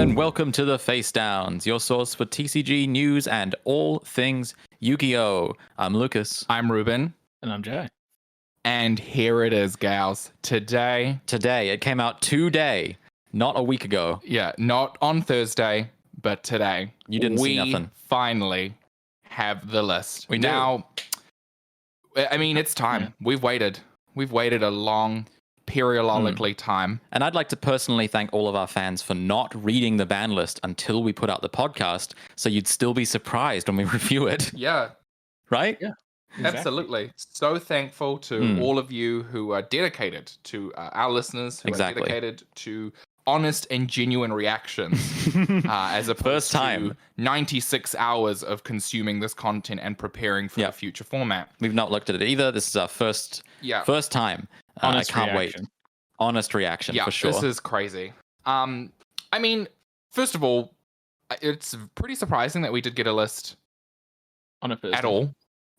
and welcome to the Face Downs, your source for TCG news and all things Yu-Gi-Oh! I'm Lucas. I'm Ruben. And I'm Jay. And here it is, gals. Today, it came out today, not a week ago. Yeah, not on Thursday, but today. You didn't see nothing. We finally have the list. We now, I mean, it's time. Yeah. We've waited. We've waited a long, periodically time. And I'd like to personally thank all of our fans for not reading the ban list until we put out the podcast, so you'd still be surprised when we review it. Yeah. Right? Yeah. Exactly. Absolutely. So thankful to all of you who are dedicated to our listeners, who are dedicated to honest and genuine reactions, as opposed to 96 hours of consuming this content and preparing for the future format. We've not looked at it either. This is our first time. I can't wait. Honest reaction, for sure. This is crazy. I mean, first of all, it's pretty surprising that we did get a list on a Thursday at all.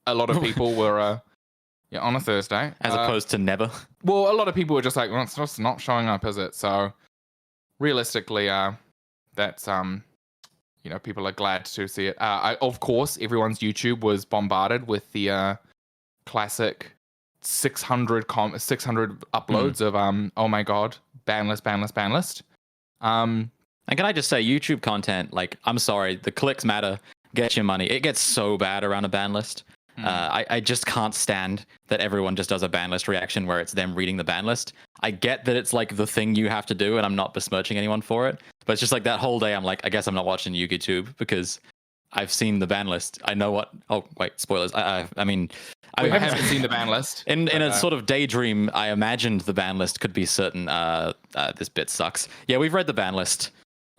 A lot of people were on a Thursday. As opposed to never. Well, a lot of people were just like, well, it's just not showing up, is it? So realistically, that's people are glad to see it. Of course, everyone's YouTube was bombarded with the classic 600 uploads of oh my god, ban list. And can I just say, YouTube content, like, I'm sorry, the clicks matter. Get your money. It gets so bad around a ban list. I just can't stand that everyone just does a ban list reaction where it's them reading the ban list. I get that it's like the thing you have to do, and I'm not besmirching anyone for it, but it's just like that whole day I'm like, I guess I'm not watching YouTube because I've seen the ban list. I know what. Oh wait, spoilers. I mean, I haven't seen the ban list. In a sort of daydream, I imagined the ban list could be certain. This bit sucks. Yeah, we've read the ban list,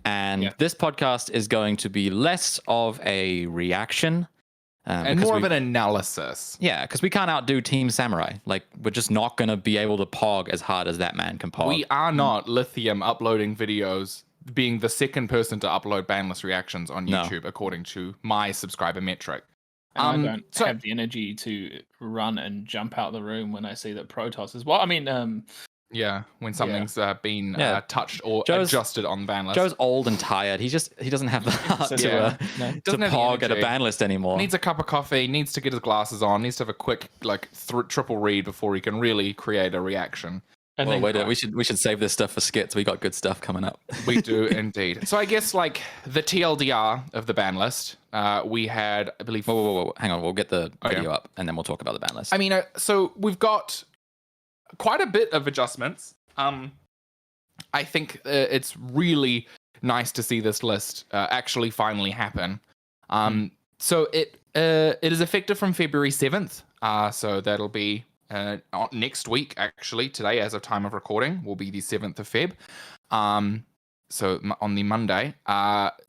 and this podcast is going to be less of a reaction. And more of an analysis. Yeah, because we can't outdo Team Samurai. Like, we're just not going to be able to pog as hard as that man can pog. We are not Lithium uploading videos, being the second person to upload banlist reactions on YouTube, according to my subscriber metric. And I don't have the energy to run and jump out the room when I see that Protoss is... Well, I mean... when something's been touched or adjusted on ban list. Joe's old and tired. He doesn't have the heart to pog at a ban list anymore. Needs a cup of coffee, needs to get his glasses on, needs to have a quick triple read before he can really create a reaction. We should save this stuff for skits. We got good stuff coming up. We do indeed. So I guess the TLDR of the ban list, we had, I believe... Whoa. Hang on, we'll get the video up and then we'll talk about the ban list. I mean, so we've got quite a bit of adjustments. I think it's really nice to see this list actually finally happen. So it is effective from February 7th. So that'll be next week, actually. Today, as of time of recording, will be the 7th of Feb. So on the Monday.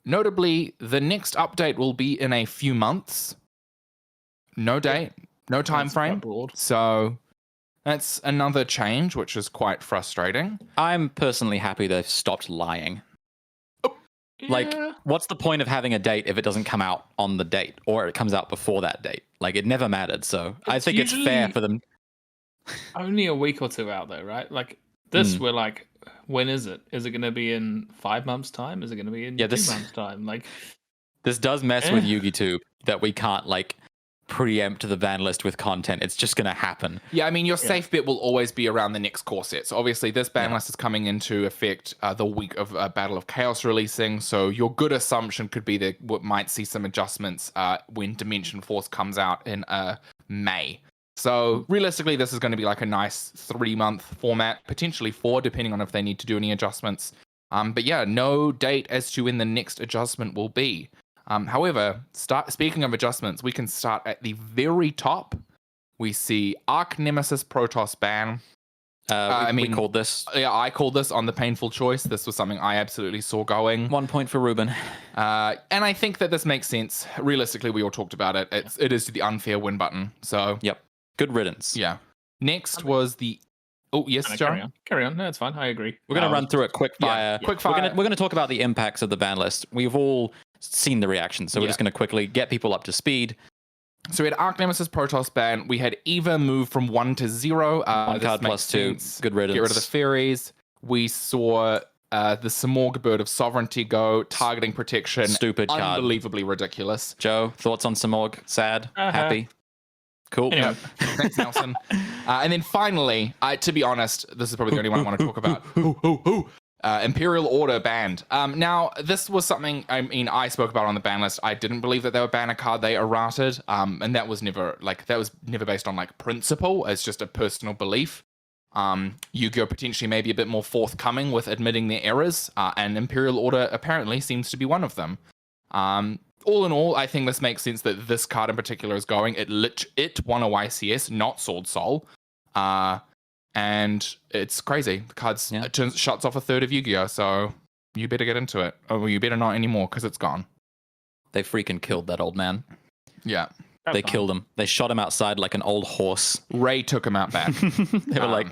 Notably, the next update will be in a few months. No date, no time frame. So that's another change, which is quite frustrating. I'm personally happy they've stopped lying. Like, what's the point of having a date if it doesn't come out on the date or it comes out before that date? Like, it never mattered. So I think it's fair for them. Only a week or two out there, right? Like this, we're like, when is it? Is it going to be in 5 months' time? Is it going to be in 2 months' time? Like, this does mess with Yu-Gi-Oh! That we can't preempt the ban list with content. It's just going to happen. Yeah, I mean, your safe bet will always be around the next core set. So obviously this ban list is coming into effect the week of Battle of Chaos releasing. So your good assumption could be that we might see some adjustments when Dimension Force comes out in May. So realistically, this is going to be like a nice 3-month format, potentially 4, depending on if they need to do any adjustments. But yeah, no date as to when the next adjustment will be. However, speaking of adjustments, we can start at the very top. We see Nemesis Protoss Ban. We called this. Yeah, I called this on the painful choice. This was something I absolutely saw going. 1 point for Ruben. And I think that this makes sense. Realistically, we all talked about it. It is the unfair win button. So yep, good riddance. Yeah. Next was the... Oh, yes, John? Carry on. No, it's fine. I agree. We're going to run through it quick fire. Quick fire. We're going to talk about the impacts of the ban list. We've all seen the reaction, so we're just going to quickly get people up to speed. So we had Nemesis Protoss Ban. We had Eva move from 1 to 0. 1 card plus 2. Good riddance. Get rid of the fairies. We saw the Smorgasbord of Sovereignty go, targeting protection. Stupid card. Unbelievably ridiculous. Joe, thoughts on Samorg? Sad? Happy? Cool. Anyway. Thanks, Nelson. And then finally, to be honest, this is probably the only one I want to talk about. Imperial Order banned. Now, this was something, I spoke about on the ban list. I didn't believe that they would ban a card they errated. And that was never based on principle. It's just a personal belief. Yu-Gi-Oh! Potentially maybe a bit more forthcoming with admitting their errors. And Imperial Order apparently seems to be one of them. All in all, I think this makes sense that this card in particular is going. It won a YCS, not Sword Soul. And it's crazy. The card shuts off a third of Yu-Gi-Oh! So you better get into it. Or you better not anymore because it's gone. They freaking killed that old man. Yeah. They killed him. They shot him outside like an old horse. Ray took him out bad. They were like,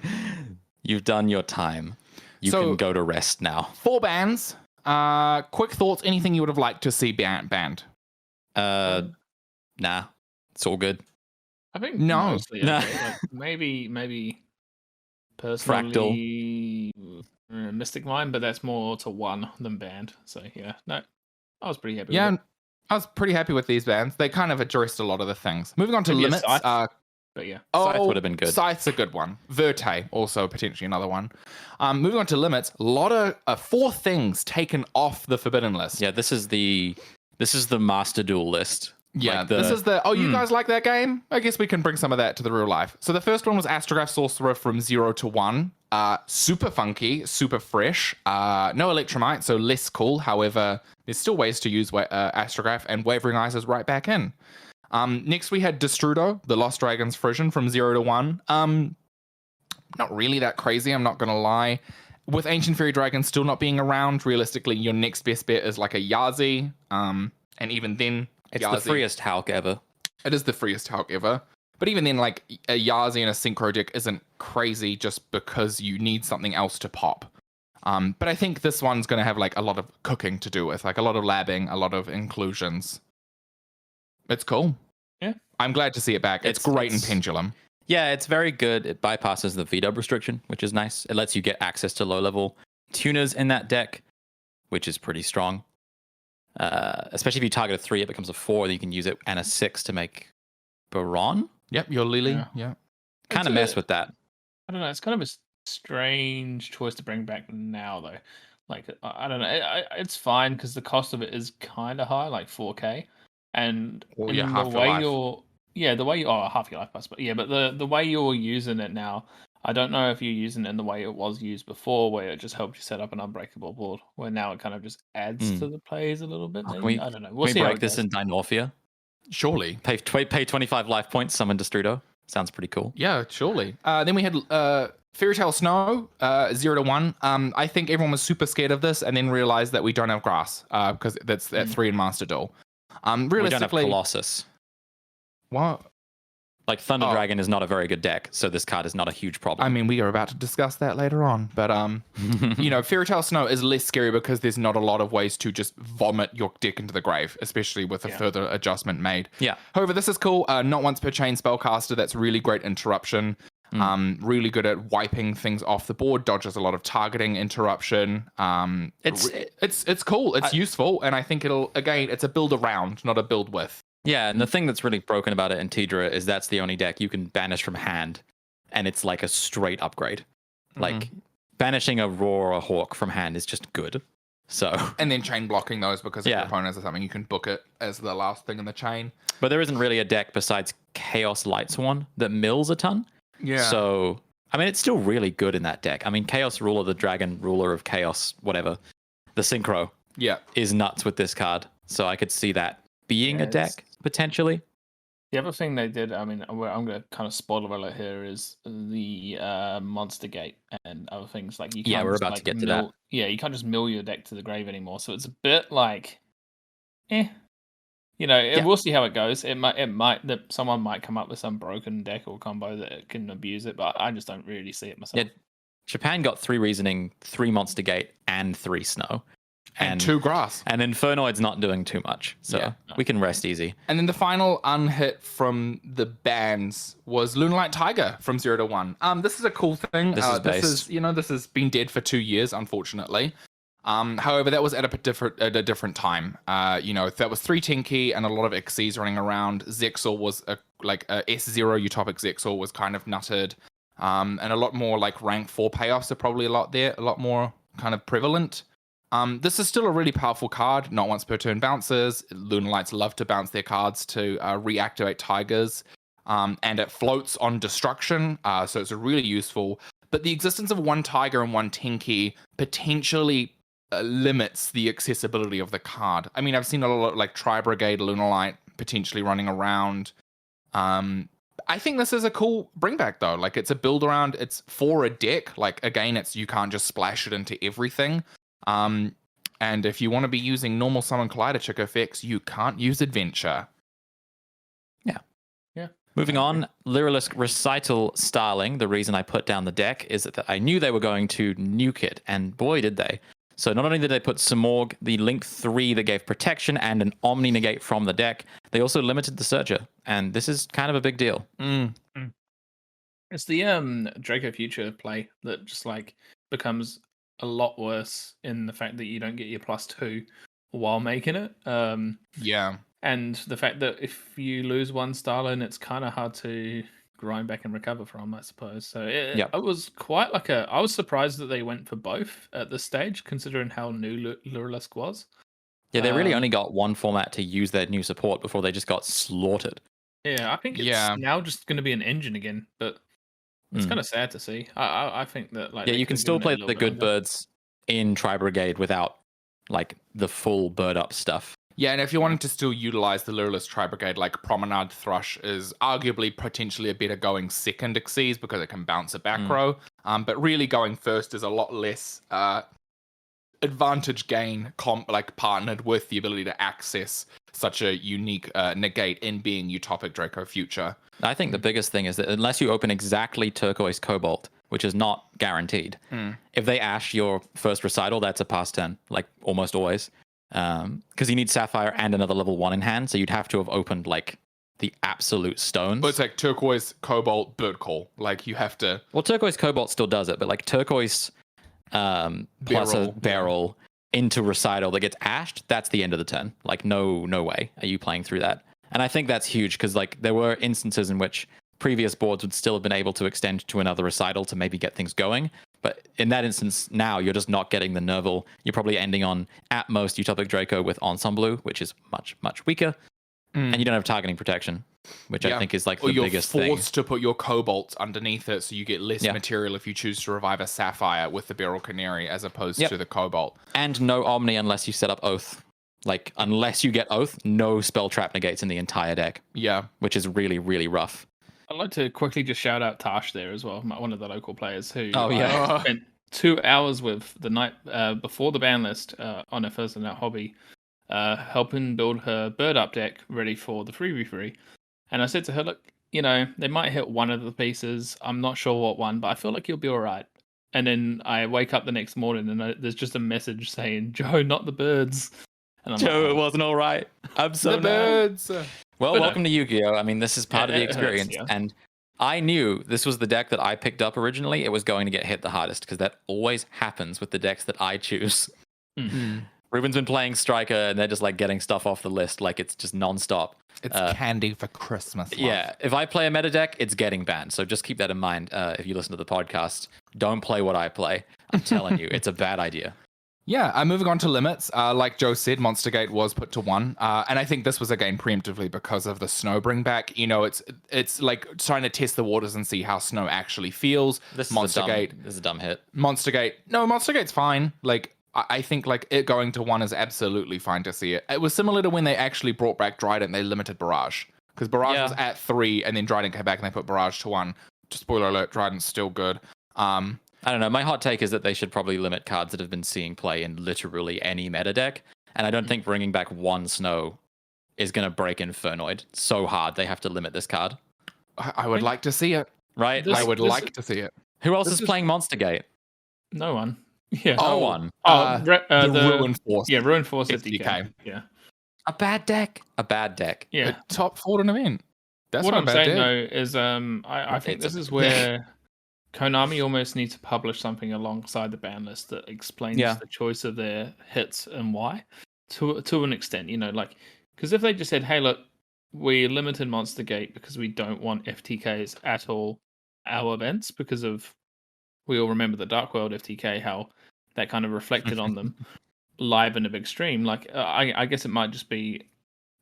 you've done your time. You can go to rest now. 4 bans. Quick thoughts. Anything you would have liked to see banned? Nah. It's all good. I think no. Mostly, okay. Maybe personally, Mystic Mine, but that's more to 1 than banned. So yeah, no, I was pretty happy. with it. I was pretty happy with these bans. They kind of addressed a lot of the things. Moving on to limits. But yeah, Scythe would have been good. Scythe's a good one. Verte, also potentially another one. Moving on to limits, a lot of 4 things taken off the forbidden list. Yeah, this is the Master Duel list. Yeah, this is you guys like that game? I guess we can bring some of that to the real life. So the first one was Astrograph Sorcerer from 0 to 1. Super funky, super fresh. No Electromite, so less cool. However, there's still ways to use Astrograph, and Wavering Eyes is right back in. Next we had Destrudo, the Lost Dragons Frisian from 0 to 1. Not really that crazy, I'm not going to lie. With Ancient Fairy Dragon still not being around, realistically, your next best bet is like a Yazi. And even then, it's Yazi, the freest Hulk ever. It is the freest Hulk ever. But even then, like a Yazi and a Synchro deck isn't crazy just because you need something else to pop. But I think this one's going to have like a lot of cooking to do with, like a lot of labbing, a lot of inclusions. It's cool. Yeah. I'm glad to see it back. It's great in Pendulum. Yeah, it's very good. It bypasses the VW restriction, which is nice. It lets you get access to low-level tuners in that deck, which is pretty strong. Especially if you target a 3, it becomes a 4, then you can use it and a 6 to make Baron. Yep, your Lily. Yeah. Kind of mess with that. I don't know. It's kind of a strange choice to bring back now, though. Like, I don't know. It's fine because the cost of it is kind of high, like 4K. And half the your life. the way half your life plus, but the way you're using it now, I don't know if you're using it in the way it was used before, where it just helped you set up an unbreakable board, where now it kind of just adds to the plays a little bit. Maybe? I don't know. We'll see break this in Dinorphia. Surely. Pay 25 life points, summon Destrudo. Sounds pretty cool. Yeah, surely. Then we had Fairy Tale Snow, 0 to 1. I think everyone was super scared of this and then realized that we don't have grass because that's at 3 in Master Duel. Realistically, we don't have Colossus. What? Like Thunder Dragon is not a very good deck, so this card is not a huge problem. I mean, we are about to discuss that later on, but Fairy Tale Snow is less scary because there's not a lot of ways to just vomit your deck into the grave, especially with a further adjustment made. Yeah. However, this is cool. Not once per chain spellcaster. That's really great interruption. Really good at wiping things off the board. Dodges a lot of targeting interruption. It's cool. It's useful, and I think it's a build around, not a build with. Yeah, and the thing that's really broken about it in Tidra is that's the only deck you can banish from hand, and it's like a straight upgrade. Like banishing a Roar or a Hawk from hand is just good. So and then chain blocking those because if your opponents or something, you can book it as the last thing in the chain. But there isn't really a deck besides Chaos Lightsworn that mills a ton. Yeah. So I mean, it's still really good in that deck. I mean, Chaos Ruler, the Dragon Ruler of Chaos, whatever, the Synchro, is nuts with this card. So I could see that being a deck potentially. The other thing they did, I mean, I'm going to kind of spoiler alert here, is the Monster Gate and other things. Like you can't we're about to get to that. Yeah, you can't just mill your deck to the grave anymore. So it's a bit like, we'll see how it goes. It might that someone might come up with some broken deck or combo that can abuse it, but I just don't really see it myself. Yeah, Japan got 3 Reasoning, 3 Monster Gate, and 3 Snow. And 2 grass. And Infernoid's not doing too much. So we can rest easy. And then the final unhit from the bans was Lunalight Tiger from 0 to 1. This is a cool thing. This has been dead for 2 years, unfortunately. However, that was at a different time. That was 3 Tinky and a lot of Xyz running around. Zexal was a S0 Utopic Zexal was kind of nutted. And a lot more like rank 4 payoffs are probably a lot more kind of prevalent. This is still a really powerful card. Not once per turn bounces. Lunalights love to bounce their cards to reactivate Tigers. And it floats on destruction, so it's really useful. But the existence of 1 Tiger and 1 Tinky potentially limits the accessibility of the card. I mean, I've seen a lot of like Tri-Brigade Lunalight potentially running around. I think this is a cool bring back though. Like it's a build around, it's for a deck. Like again, you can't just splash it into everything. And if you want to be using normal summon Collider Chick effects, you can't use Adventure. Yeah. Moving on, Lyrilisk Recital Starling. The reason I put down the deck is that I knew they were going to nuke it, and boy did they. So not only did they put Simorg, the Link 3 that gave protection, and an Omni Negate from the deck, they also limited the Searcher, and this is kind of a big deal. It's the Draco Future play that just like becomes a lot worse in the fact that you don't get your +2 while making it. Yeah. And the fact that if you lose 1 Starlin, it's kind of hard to grind back and recover from, I suppose. So it was quite like I was surprised that they went for both at this stage, considering how new Lurilisk was. Yeah, they really only got one format to use their new support before they just got slaughtered. Yeah, I think it's now just going to be an engine again, but it's kind of sad to see. I think that like you can still play the good birds in Tri-Brigade without like the full bird up stuff. Yeah, and if you wanted to still utilize the Lureless Tri-Brigade, like Promenade Thrush is arguably potentially a better going second Xyz because it can bounce a back row. But really going first is a lot less advantage gain partnered with the ability to access such a unique negate in being Utopic Draco Future. I think the biggest thing is that unless you open exactly Turquoise Cobalt, which is not guaranteed, if they ash your first recital, that's a pass turn, like almost always. Because you need Sapphire and another level 1 in hand, so you'd have to have opened like the absolute stones. But it's like Turquoise, Cobalt, Bird Call. Like you have to. Well, Turquoise Cobalt still does it, but like Turquoise plus a barrel into Recital that gets ashed, that's the end of the turn. Like no way are you playing through that. And I think that's huge because like there were instances in which previous boards would still have been able to extend to another Recital to maybe get things going. But in that instance, now you're just not getting the Nerval. You're probably ending on, at most, Utopic Draco with Ensemble, which is much, much weaker. And you don't have targeting protection, which I think is like the biggest thing. Or you're forced to put your Cobalt underneath it so you get less material if you choose to revive a Sapphire with the Beryl Canary as opposed to the Cobalt. And no Omni unless you set up Oath. Like, unless you get Oath, no spell trap negates in the entire deck. Yeah. Which is really, really rough. I'd like to quickly just shout out Tash there as well, one of the local players who spent 2 hours with the night before the ban list on her Thursday Night Hobby, helping build her bird up deck ready for the 3v3. And I said to her, look, they might hit one of the pieces. I'm not sure what one, but I feel like you'll be all right. And then I wake up the next morning and there's just a message saying, Joe, not the birds. And I'm Joe, it wasn't all right. I'm so the birds. Well, welcome to Yu-Gi-Oh! I mean, this is part of the experience. And I knew this was the deck that I picked up originally. It was going to get hit the hardest because that always happens with the decks that I choose. Ruben's been playing Striker and they're just like getting stuff off the list. Like it's just nonstop. It's candy for Christmas. Love. Yeah. If I play a meta deck, it's getting banned. So just keep that in mind if you listen to the podcast. Don't play what I play. I'm telling you, it's a bad idea. Yeah, moving on to limits. Like Joe said, Monstergate was put to 1. And I think this was again preemptively because of the snow bring back. It's like trying to test the waters and see how snow actually feels. This is a dumb hit. Monstergate's fine. Like I think like it going to 1 is absolutely fine to see it. It was similar to when they actually brought back Drytron, they limited Barrage. Because Barrage was at 3 and then Drytron came back and they put Barrage to 1. Spoiler alert, Drytron's still good. I don't know. My hot take is that they should probably limit cards that have been seeing play in literally any meta deck. And I don't think bringing back 1 snow is going to break Infernoid so hard they have to limit this card. I would like to see it. Right? I would like to see it. Who else is playing Monstergate? No one. Yeah. No one. The Ruin Force. Yeah, Ruin Force 50k. Yeah. A bad deck. Yeah. A top 4 in an event. That's what not I'm a bad saying deck. though is I think this is where Konami almost needs to publish something alongside the ban list that explains Yeah. the choice of their hits and why, to an extent. Like, because if they just said, "Hey, look, we limited Monster Gate because we don't want FTKs at all our events," because of, we all remember the Dark World FTK, how that kind of reflected on them live in a big stream. Like, I guess it might just be,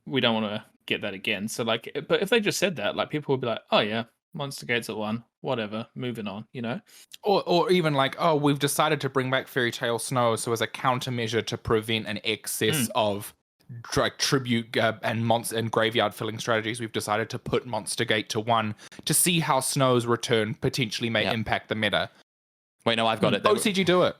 we don't want to get that again. So like, but if they just said that, like, people would be like, "Oh yeah, Monster Gate's at 1, whatever, moving on," Or even like, oh, we've decided to bring back Fairy Tale Snow, so as a countermeasure to prevent an excess of like tribute and monster and graveyard filling strategies, we've decided to put Monster Gate to 1 to see how Snow's return potentially may impact the meta. Wait, no, I've got it. OCG do it.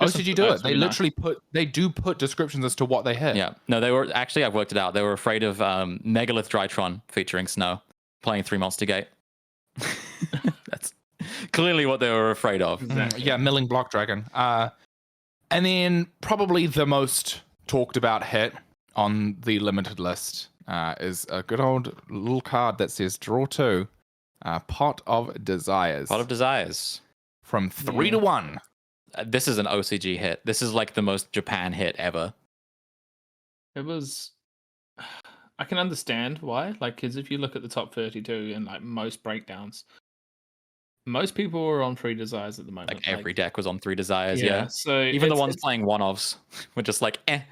OCG do it. They really literally put descriptions as to what they hit. Yeah, no, they were actually, I've worked it out. They were afraid of Megalith Drytron featuring Snow playing 3 Monster Gate. That's clearly what they were afraid of. Exactly. Yeah, milling Block Dragon. And then probably the most talked about hit on the limited list is a good old little card that says draw 2, Pot of Desires. Pot of Desires. From 3 to 1. This is an OCG hit. This is like the most Japan hit ever. It was. I can understand why. Like, because if you look at the top 32 and like most breakdowns, most people are on 3 Desires at the moment. Like every deck was on 3 Desires. Yeah. So even the ones playing one-offs were just like, eh.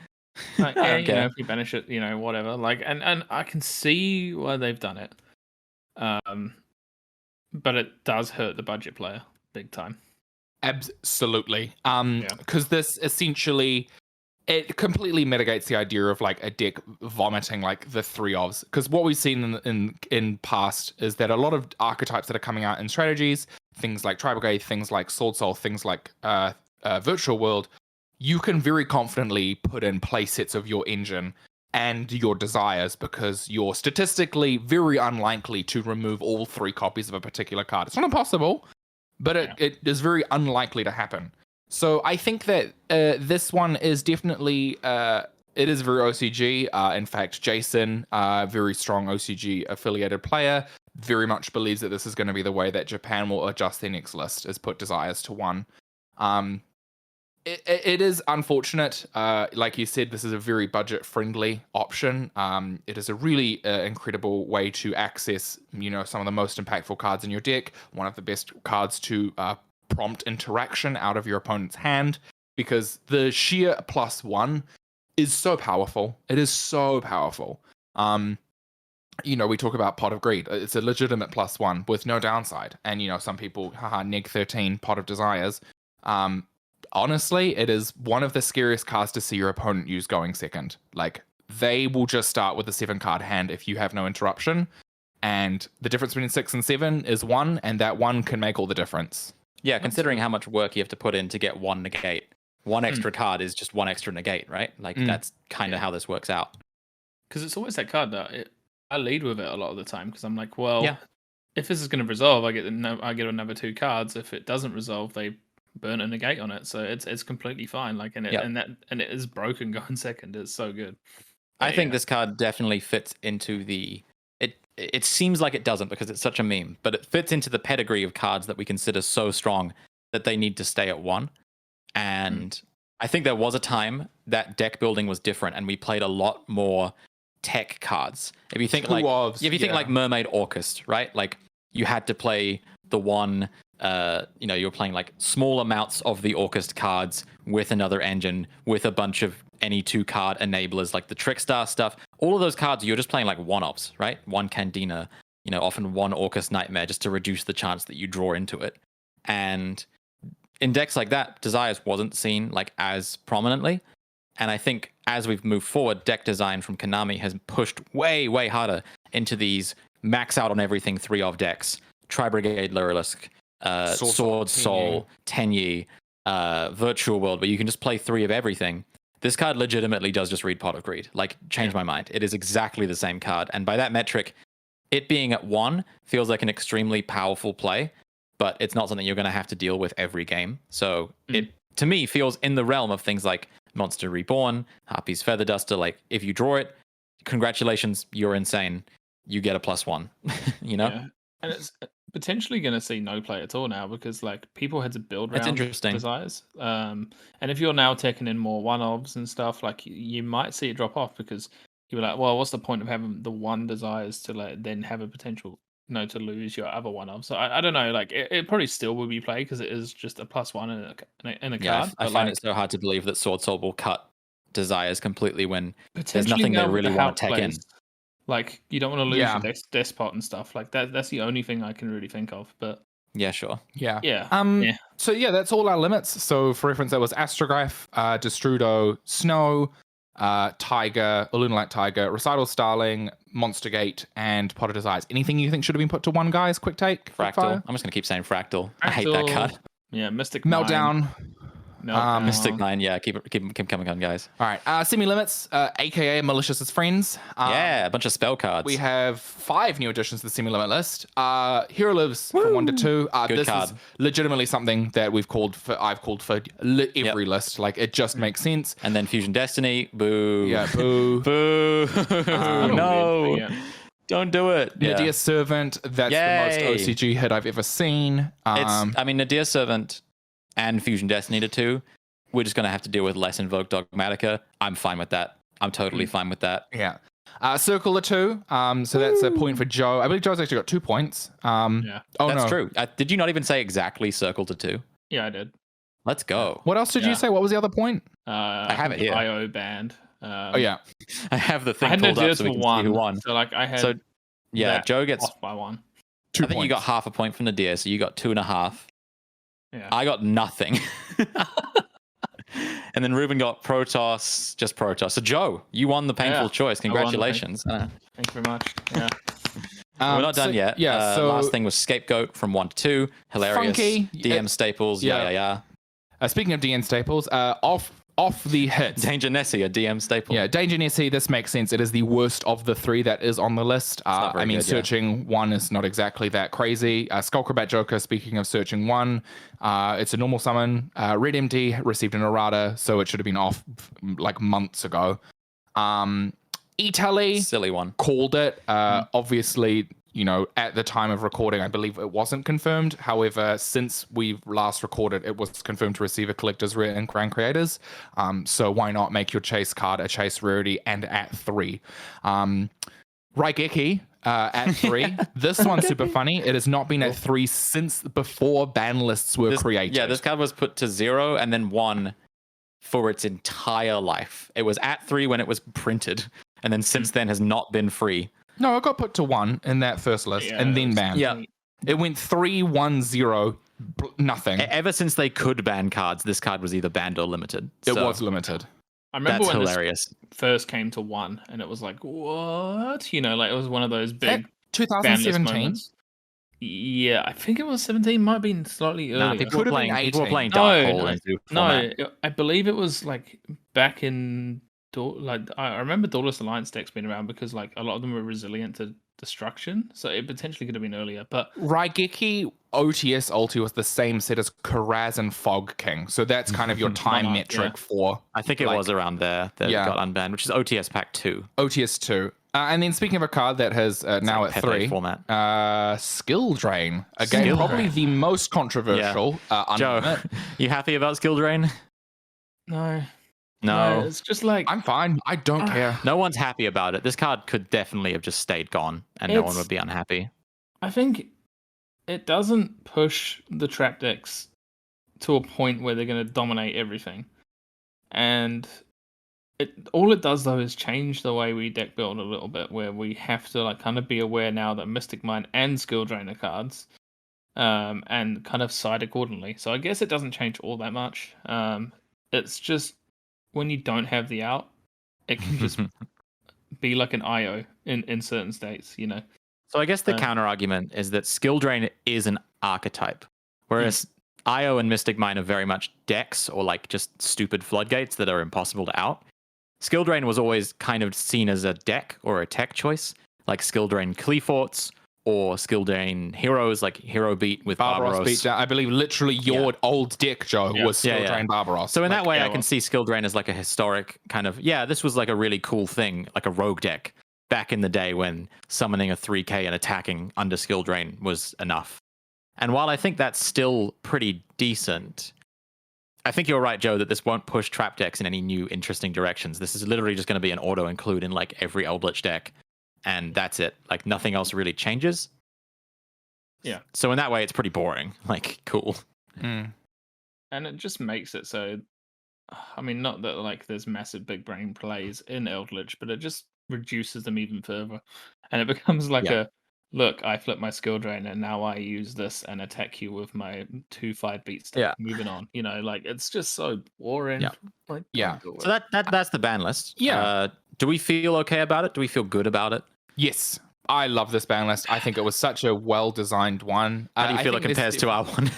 Like, if you banish it, whatever. Like, and I can see why they've done it. But it does hurt the budget player big time. Absolutely. Because this essentially, it completely mitigates the idea of like a deck vomiting like the 3 ofs. Because what we've seen in past is that a lot of archetypes that are coming out in strategies, things like Tri Brigade, things like Sword Soul, things like Virtual World, you can very confidently put in play sets of your engine and your desires because you're statistically very unlikely to remove all 3 copies of a particular card. It's not impossible, but it is very unlikely to happen. So I think that this one is definitely, it is very OCG. In fact, Jason, very strong OCG affiliated player, very much believes that this is going to be the way that Japan will adjust their next list, is put Desires to 1. It is unfortunate. Like you said, this is a very budget-friendly option. It is a really incredible way to access, some of the most impactful cards in your deck. One of the best cards to prompt interaction out of your opponent's hand, because the sheer +1 is so powerful. It is so powerful. We talk about Pot of Greed. It's a legitimate +1 with no downside. And, some people, neg 13, Pot of Desires. Honestly, it is one of the scariest cards to see your opponent use going second. Like, they will just start with a 7-card hand if you have no interruption. And the difference between 6 and 7 is 1, and that 1 can make all the difference. Yeah, considering how much work you have to put in to get 1 negate. 1 extra card is just 1 extra negate, right? Like, that's kind of how this works out. Because it's always that card that I lead with it a lot of the time, because I'm like, well, if this is going to resolve, I get another 2 cards. If it doesn't resolve, they burn a negate on it, so it's completely fine. Like, and it is broken going second. It's so good. But I think this card definitely fits into the. It seems like it doesn't because it's such a meme, but it fits into the pedigree of cards that we consider so strong that they need to stay at 1. And I think there was a time that deck building was different, and we played a lot more tech cards. If you think like Mermaid Orchestra, right? Like, you had to play the one. You're playing like small amounts of the Orchestra cards with another engine, with a bunch of any 2 card enablers like the Trickstar stuff. All of those cards, you're just playing like 1-ops, right? 1 Candina, often 1 Orchestra Nightmare, just to reduce the chance that you draw into it. And in decks like that, Desires wasn't seen like as prominently. And I think as we've moved forward, deck design from Konami has pushed way, way harder into these max out on everything 3-of decks. Tri Brigade Lurilisk, Sword Soul, Tenyi, Virtual World, where you can just play 3 of everything. This card legitimately does just read Pot of Greed. Like, change my mind. It is exactly the same card. And by that metric, it being at 1 feels like an extremely powerful play, but it's not something you're going to have to deal with every game. So it, to me, feels in the realm of things like Monster Reborn, Harpy's Feather Duster. Like, if you draw it, congratulations, you're insane. You get a +1, Yeah. And potentially going to see no play at all now because like people had to build That's around interesting. desires. And if you're now taking in more one-offs and stuff, like you might see it drop off because you're like, well, what's the point of having the one desires to like then have a potential to lose your other one-offs? So I don't know, like it probably still will be played because it is just a +1 in a Yeah, card. I but, find like, it so hard to believe that Sword Soul will cut desires completely when there's potentially nothing they now with really the want Hout to take in. plays, like you don't want to lose Yeah. your despot and stuff like that. That's the only thing I can really think of. But Yeah, sure. Yeah. yeah, yeah. So yeah, that's all our limits. So for reference, that was Astrogryph, Destrudo, Snow, Tiger, Lunalight Tiger, Recital Starling, Monstergate, and Pot of Desires. Anything you think should have been put to one, guys? Quick take. Quick Fractal. fire? I'm just gonna keep saying Fractal. I hate that card. Yeah, Mystic Mine. Meltdown. Mystic Mine. Yeah, keep coming on, guys. All right. Semi limits, aka Malicious as Friends. Yeah, a bunch of spell cards. We have 5 new additions to the semi limit list. Hero Lives from 1 to 2. Good This card. is legitimately something that I've called for every list. Like it just makes sense. And then Fusion Destiny. Boo. Yeah, boo. Boo. No. Yeah. Don't do it. Nadir Yeah. Servant. That's Yay. the most OCG hit I've ever seen. I mean, Nadir Servant and Fusion Destiny to 2. We're just gonna have to deal with less Invoke Dogmatica. I'm fine with that. I'm totally fine with that. Yeah. Circle of 2. So that's a point for Joe. I believe Joe's actually got 2 points. Yeah. Oh, That's no. true. Did you not even say exactly circle to 2? Yeah, I did. Let's go. What else did you Yeah. say? What was the other point? I have it here. IO band. Oh, yeah. I have the I thing had pulled no up so we for can one. see who won. So like I had. So yeah, that Joe gets. off by 1. 2 I think points. you got half a point from Nadir, so you got 2.5. Yeah. I got nothing. And then Ruben got Protoss, just Protoss. So Joe, you won the painful Yeah, choice. I won the Congratulations. Thank you very much. Yeah. We're not done yet. Yeah. So last thing was Scapegoat from 1 to 2. Hilarious. Funky. DM staples. Yeah. Speaking of DN staples, off the hits. Danger Nessie, a DM staple. Yeah, Danger Nessie, this makes sense. It is the worst of the 3 that is on the list. not very I mean, good, yeah. searching 1 is not exactly that crazy. Skullcrabat Joker, speaking of searching 1, it's a normal summon. Red MD received an errata, so it should have been off like months ago. Italy Silly one. called it. Obviously, you know, at the time of recording, I believe it wasn't confirmed. However, since we've last recorded, it was confirmed to receive a collector's rare in Crown Creators. So why not make your chase card a chase rarity and at 3? Raigeki at 3. This one's super funny. It has not been at 3 since before ban lists were created. Yeah, this card was put to 0 and then 1 for its entire life. It was at 3 when it was printed, and then since then has not been free. No, it got put to 1 in that first list Yeah, and then it was- banned. Yeah. It went 3, 1, 0, nothing. Ever since they could ban cards, this card was either banned or limited. It So was limited. I remember that's when hilarious. this first came to 1, and it was like, what? You know, like it was one of those big At ban list 2017. moments. Yeah, I think it was 17. Might have been slightly Nah, earlier. people were Could have been playing 18. Dark No, Hole no, and Duke No, format. I believe it was like back in like I remember Dauntless Alliance decks being around because like a lot of them were resilient to destruction, so it potentially could have been earlier. But Raigeki OTS ulti was the same set as Karaz and Fog King. So that's kind of your time Monarch, metric for I think it like- was around there that Yeah. it got unbanned, which is OTS Pack 2. OTS 2. And then speaking of a card that has now like at Pepe 3, format. Skill Drain. Again, Skill probably Drain. the most controversial. Joe, unlimit. you happy about Skill Drain? no, No. it's just like I'm fine. I don't care. No one's happy about it. This card could definitely have just stayed gone and no one It's- would be unhappy. I think it doesn't push the trap decks to a point where they're going to dominate everything, and all it does though is change the way we deck build a little bit, where we have to like kind of be aware now that Mystic Mine and Skill Drainer cards, and kind of side accordingly. So I guess it doesn't change all that much. It's just when you don't have the out, it can just be like an IO in certain states, you know. So I guess the Uh, counter argument is that Skill Drain is an archetype, whereas IO and Mystic Mine are very much decks or like just stupid floodgates that are impossible to out. Skill Drain was always kind of seen as a deck or a tech choice, like Skill Drain Cleaforts or Skill Drain Heroes, like Hero Beat with Barbaros Barbaros. beat down. I believe literally your old deck, Joe, Yeah. was Skill Yeah, yeah. Drain Barbaros. So in that way, yeah, I can well- see Skill Drain as like a historic kind of, this was like a really cool thing, like a rogue deck back in the day when summoning a 3K and attacking under Skill Drain was enough. And while I think that's still pretty decent, I think you're right, Joe, that this won't push trap decks in any new interesting directions. This is literally just going to be an auto include in like every Eldritch deck, and that's it. Like nothing else really changes. Yeah. So in that way, it's pretty boring. Like, cool. Mm. And it just makes it so. I mean, not that like there's massive big brain plays in Eldritch, but it just reduces them even further, and it becomes like Yeah. a look. I flip my skill drain, and now I use this and attack you with my 2/5 beat stick. Yeah. Moving on, like it's just so boring. Yeah. Like, Yeah. don't do So it. that's the ban list. Yeah. Do we feel okay about it? Do we feel good about it? Yes, I love this ban list. I think it was such a well-designed one. How do you I feel it think compares to our one?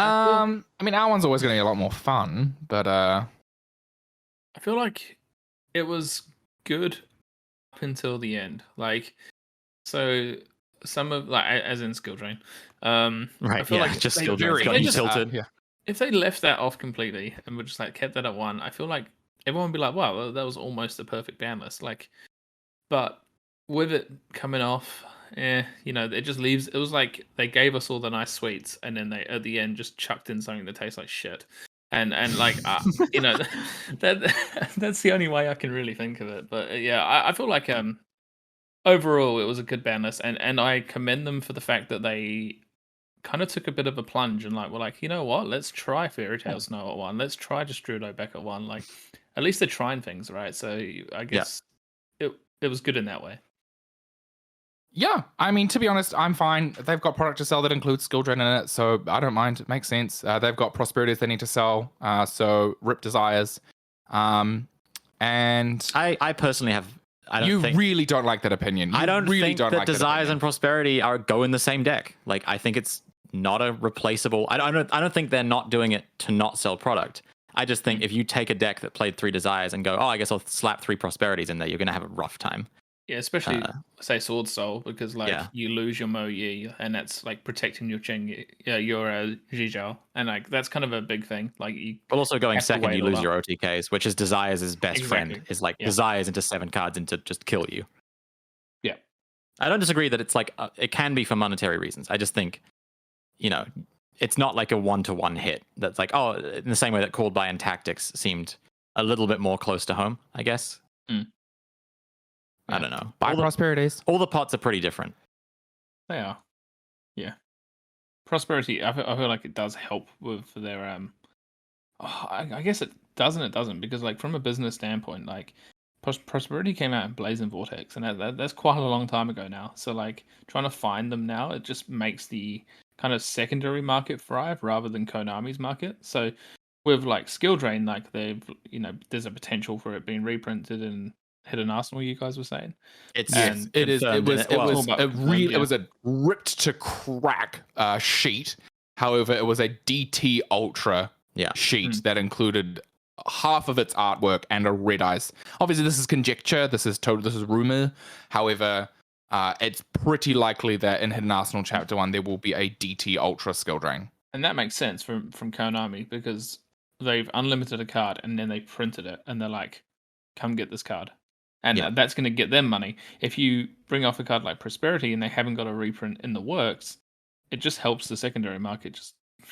I mean, our one's always going to be a lot more fun, but I feel like it was good up until the end. Like, so some of like as in skill drain. I Right. feel Yeah. like Just they skill drains very- got they you just- tilted. yeah. if they left that off completely and were just like kept that at 1, I feel like everyone would be like, wow, that was almost the perfect ban list. Like, but with it coming off, it just leaves. It was like they gave us all the nice sweets, and then they at the end just chucked in something that tastes like shit. And like that's the only way I can really think of it. But yeah, I feel like overall it was a good ban list, and I commend them for the fact that they kind of took a bit of a plunge and like, we're like, you know what? Let's try Fairy Tale Snow at 1. Let's try Destrudo back at 1. Like, at least they're trying things, right? So I guess it was good in that way. Yeah, I mean, to be honest, I'm fine. They've got product to sell that includes skill drain in it, so I don't mind. It makes sense. They've got prosperities they need to sell, so rip desires. And I personally have. I don't you think. really don't like that opinion. I don't really think don't that like that desires opinion. and prosperity go in the same deck. Like I think it's not a replaceable. I don't think they're not doing it to not sell product. I just think if you take a deck that played 3 desires and go, oh, I guess I'll slap 3 prosperities in there, you're gonna have a rough time. Yeah, especially say Sword Soul, because like Yeah. you lose your Mo Yi, and that's like protecting your Yugioh, and like that's kind of a big thing. Like you But also going have to second, wait you all lose up. your OTKs, which is desires' best friend. Exactly. Is like Yeah. desires into 7 cards and to just kill you. Yeah. I don't disagree that it's like it can be for monetary reasons. I just think, it's not like a 1-to-1 hit. That's like, oh, in the same way that Called By and Tactics seemed a little bit more close to home, I guess. I don't know. Buy prosperities. All the pots are pretty different. They are. Yeah. Prosperity, I feel like it does help with their I guess it does and it doesn't, because like from a business standpoint, like Prosperity came out in Blazing Vortex, and that's quite a long time ago now. So like trying to find them now, it just makes the kind of secondary market thrive rather than Konami's market. So with like Skill Drain, like they've there's a potential for it being reprinted and Hidden Arsenal, you guys were saying. It's Yes, it is. It was. It was a ripped to crack sheet. However, it was a DT Ultra sheet that included half of its artwork and a red eyes. Obviously, this is conjecture. This is rumor. However, it's pretty likely that in Hidden Arsenal Chapter 1 there will be a DT Ultra skill drain. And that makes sense from Konami, because they've unlimited a card and then they printed it and they're like, come get this card. And that's going to get them money. If you bring off a card like Prosperity and they haven't got a reprint in the works, it just helps the secondary market.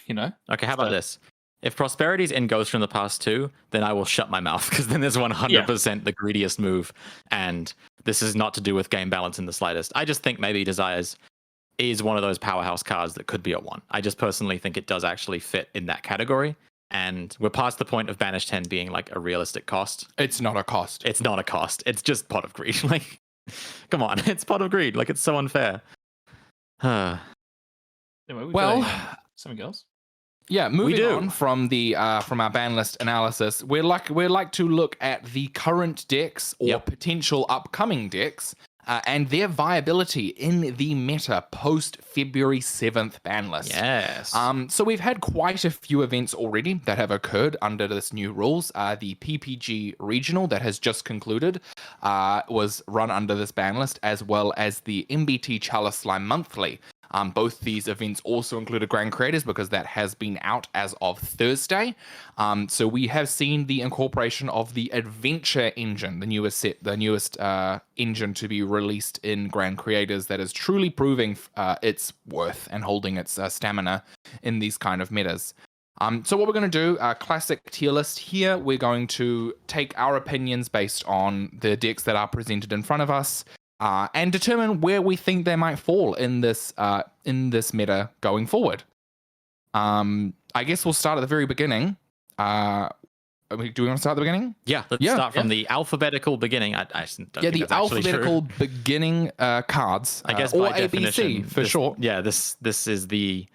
Okay, how about this? If Prosperity's in Ghost from the Past 2, then I will shut my mouth, because then there's 100% the greediest move, and this is not to do with game balance in the slightest. I just think maybe Desires is one of those powerhouse cards that could be at 1. I just personally think it does actually fit in that category. And we're past the point of Banish 10 being like a realistic cost. It's not a cost. It's not a cost. It's just Pot of Greed. Like, come on, it's Pot of Greed. Like, it's so unfair. Anyway, something else. Yeah, moving on from the from our ban list analysis, we're like to look at the current decks or potential upcoming decks and their viability in the meta post February 7th ban list. Yes. So we've had quite a few events already that have occurred under this new rules. The PPG Regional that has just concluded was run under this ban list, as well as the MBT Chalice Slime Monthly, Both these events also included Grand Creators because that has been out as of Thursday. So we have seen the incorporation of the Adventure engine, the newest engine to be released in Grand Creators that is truly proving its worth and holding its stamina in these kind of metas. So what we're going to do, classic tier list here, we're going to take our opinions based on the decks that are presented in front of us and determine where we think they might fall in this meta going forward. I guess we'll start at the very beginning. Do we want to start at the beginning? Yeah, let's start from the alphabetical beginning. I don't think the that's actually alphabetical true. beginning cards, I guess or by definition, ABC for short. Yeah, this is the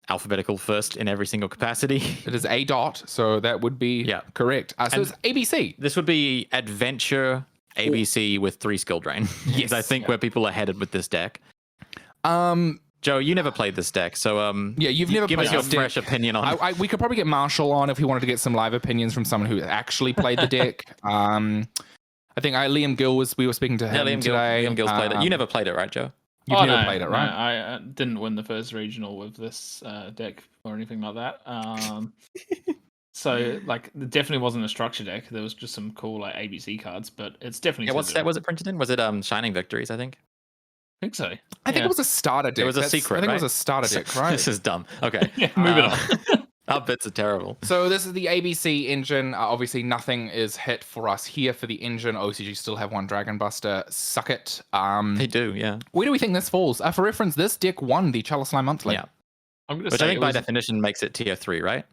alphabetical first in every single capacity. It is A dot, so that would be correct. So it's ABC. This would be Adventure ABC with 3 skill drain. Yes, I think where people are headed with this deck. Joe, you never played this deck, so you've never give played us your this deck. fresh opinion on it. We could probably get Marshall on if he wanted to get some live opinions from someone who actually played the deck. I think Liam Gill we were speaking to him today. Liam Gill's played it. You never played it, right, Joe? You've never played it, right? No, I didn't win the first regional with this deck or anything like that. So, like, it definitely wasn't a structure deck. There was just some cool like ABC cards, but it's definitely. What set was it printed in? Was it Shining Victories? I think. I think so. I think it was a starter deck. It was a secret. I think right? it was a starter deck, right? This is dumb. Okay, move it on. Our bits are terrible. So this is the ABC engine. Obviously, nothing is hit for us here for the engine. OCG still have one Dragon Buster. Suck it. They do, yeah. Where do we think this falls? For reference, this deck won the Chalice Line Monthly. Yeah. Which I think by definition makes it tier 3, right?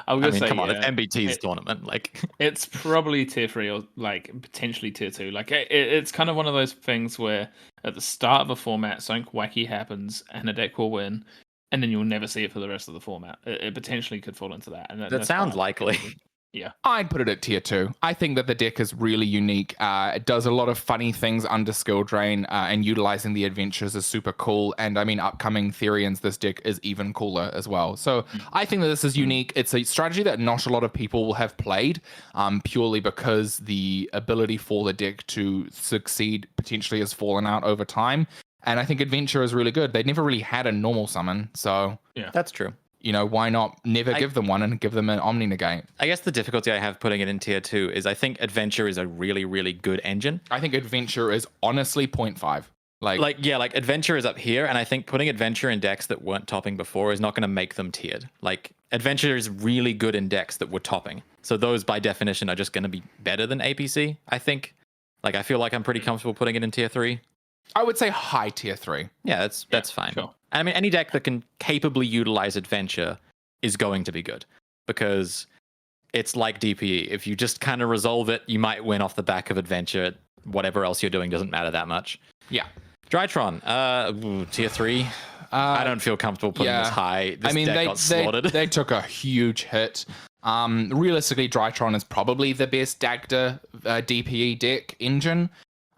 I mean, come on, it's MBT's tournament. Like, it's probably tier 3 or like potentially tier 2. Like, it's kind of one of those things where at the start of a format, something wacky happens and a deck will win, and then you'll never see it for the rest of the format. It potentially could fall into that. And that sounds likely. Yeah. I'd put it at tier 2. I think that the deck is really unique. It does a lot of funny things under skill drain, and utilizing the adventures is super cool. And I mean, upcoming Therians, this deck is even cooler as well. So I think that this is unique. It's a strategy that not a lot of people will have played, purely because the ability for the deck to succeed potentially has fallen out over time. And I think Adventure is really good. They never really had a normal summon, so yeah, that's true. You know, why not give them one and give them an Omni Negate? I guess the difficulty I have putting it in tier 2 is I think Adventure is a really, really good engine. I think Adventure is honestly 0.5. Like Adventure is up here, and I think putting Adventure in decks that weren't topping before is not going to make them tiered. Like, Adventure is really good in decks that were topping. So those, by definition, are just going to be better than APC, I think. Like, I feel like I'm pretty comfortable putting it in tier 3. I would say high tier 3. Yeah, that's fine. Sure. I mean, any deck that can capably utilize Adventure is going to be good, because it's like DPE. If you just kind of resolve it, you might win off the back of Adventure. Whatever else you're doing doesn't matter that much. Yeah. Drytron, tier 3. I don't feel comfortable putting this high. This deck got slaughtered. They took a huge hit. Realistically, Drytron is probably the best Dagda DPE deck engine.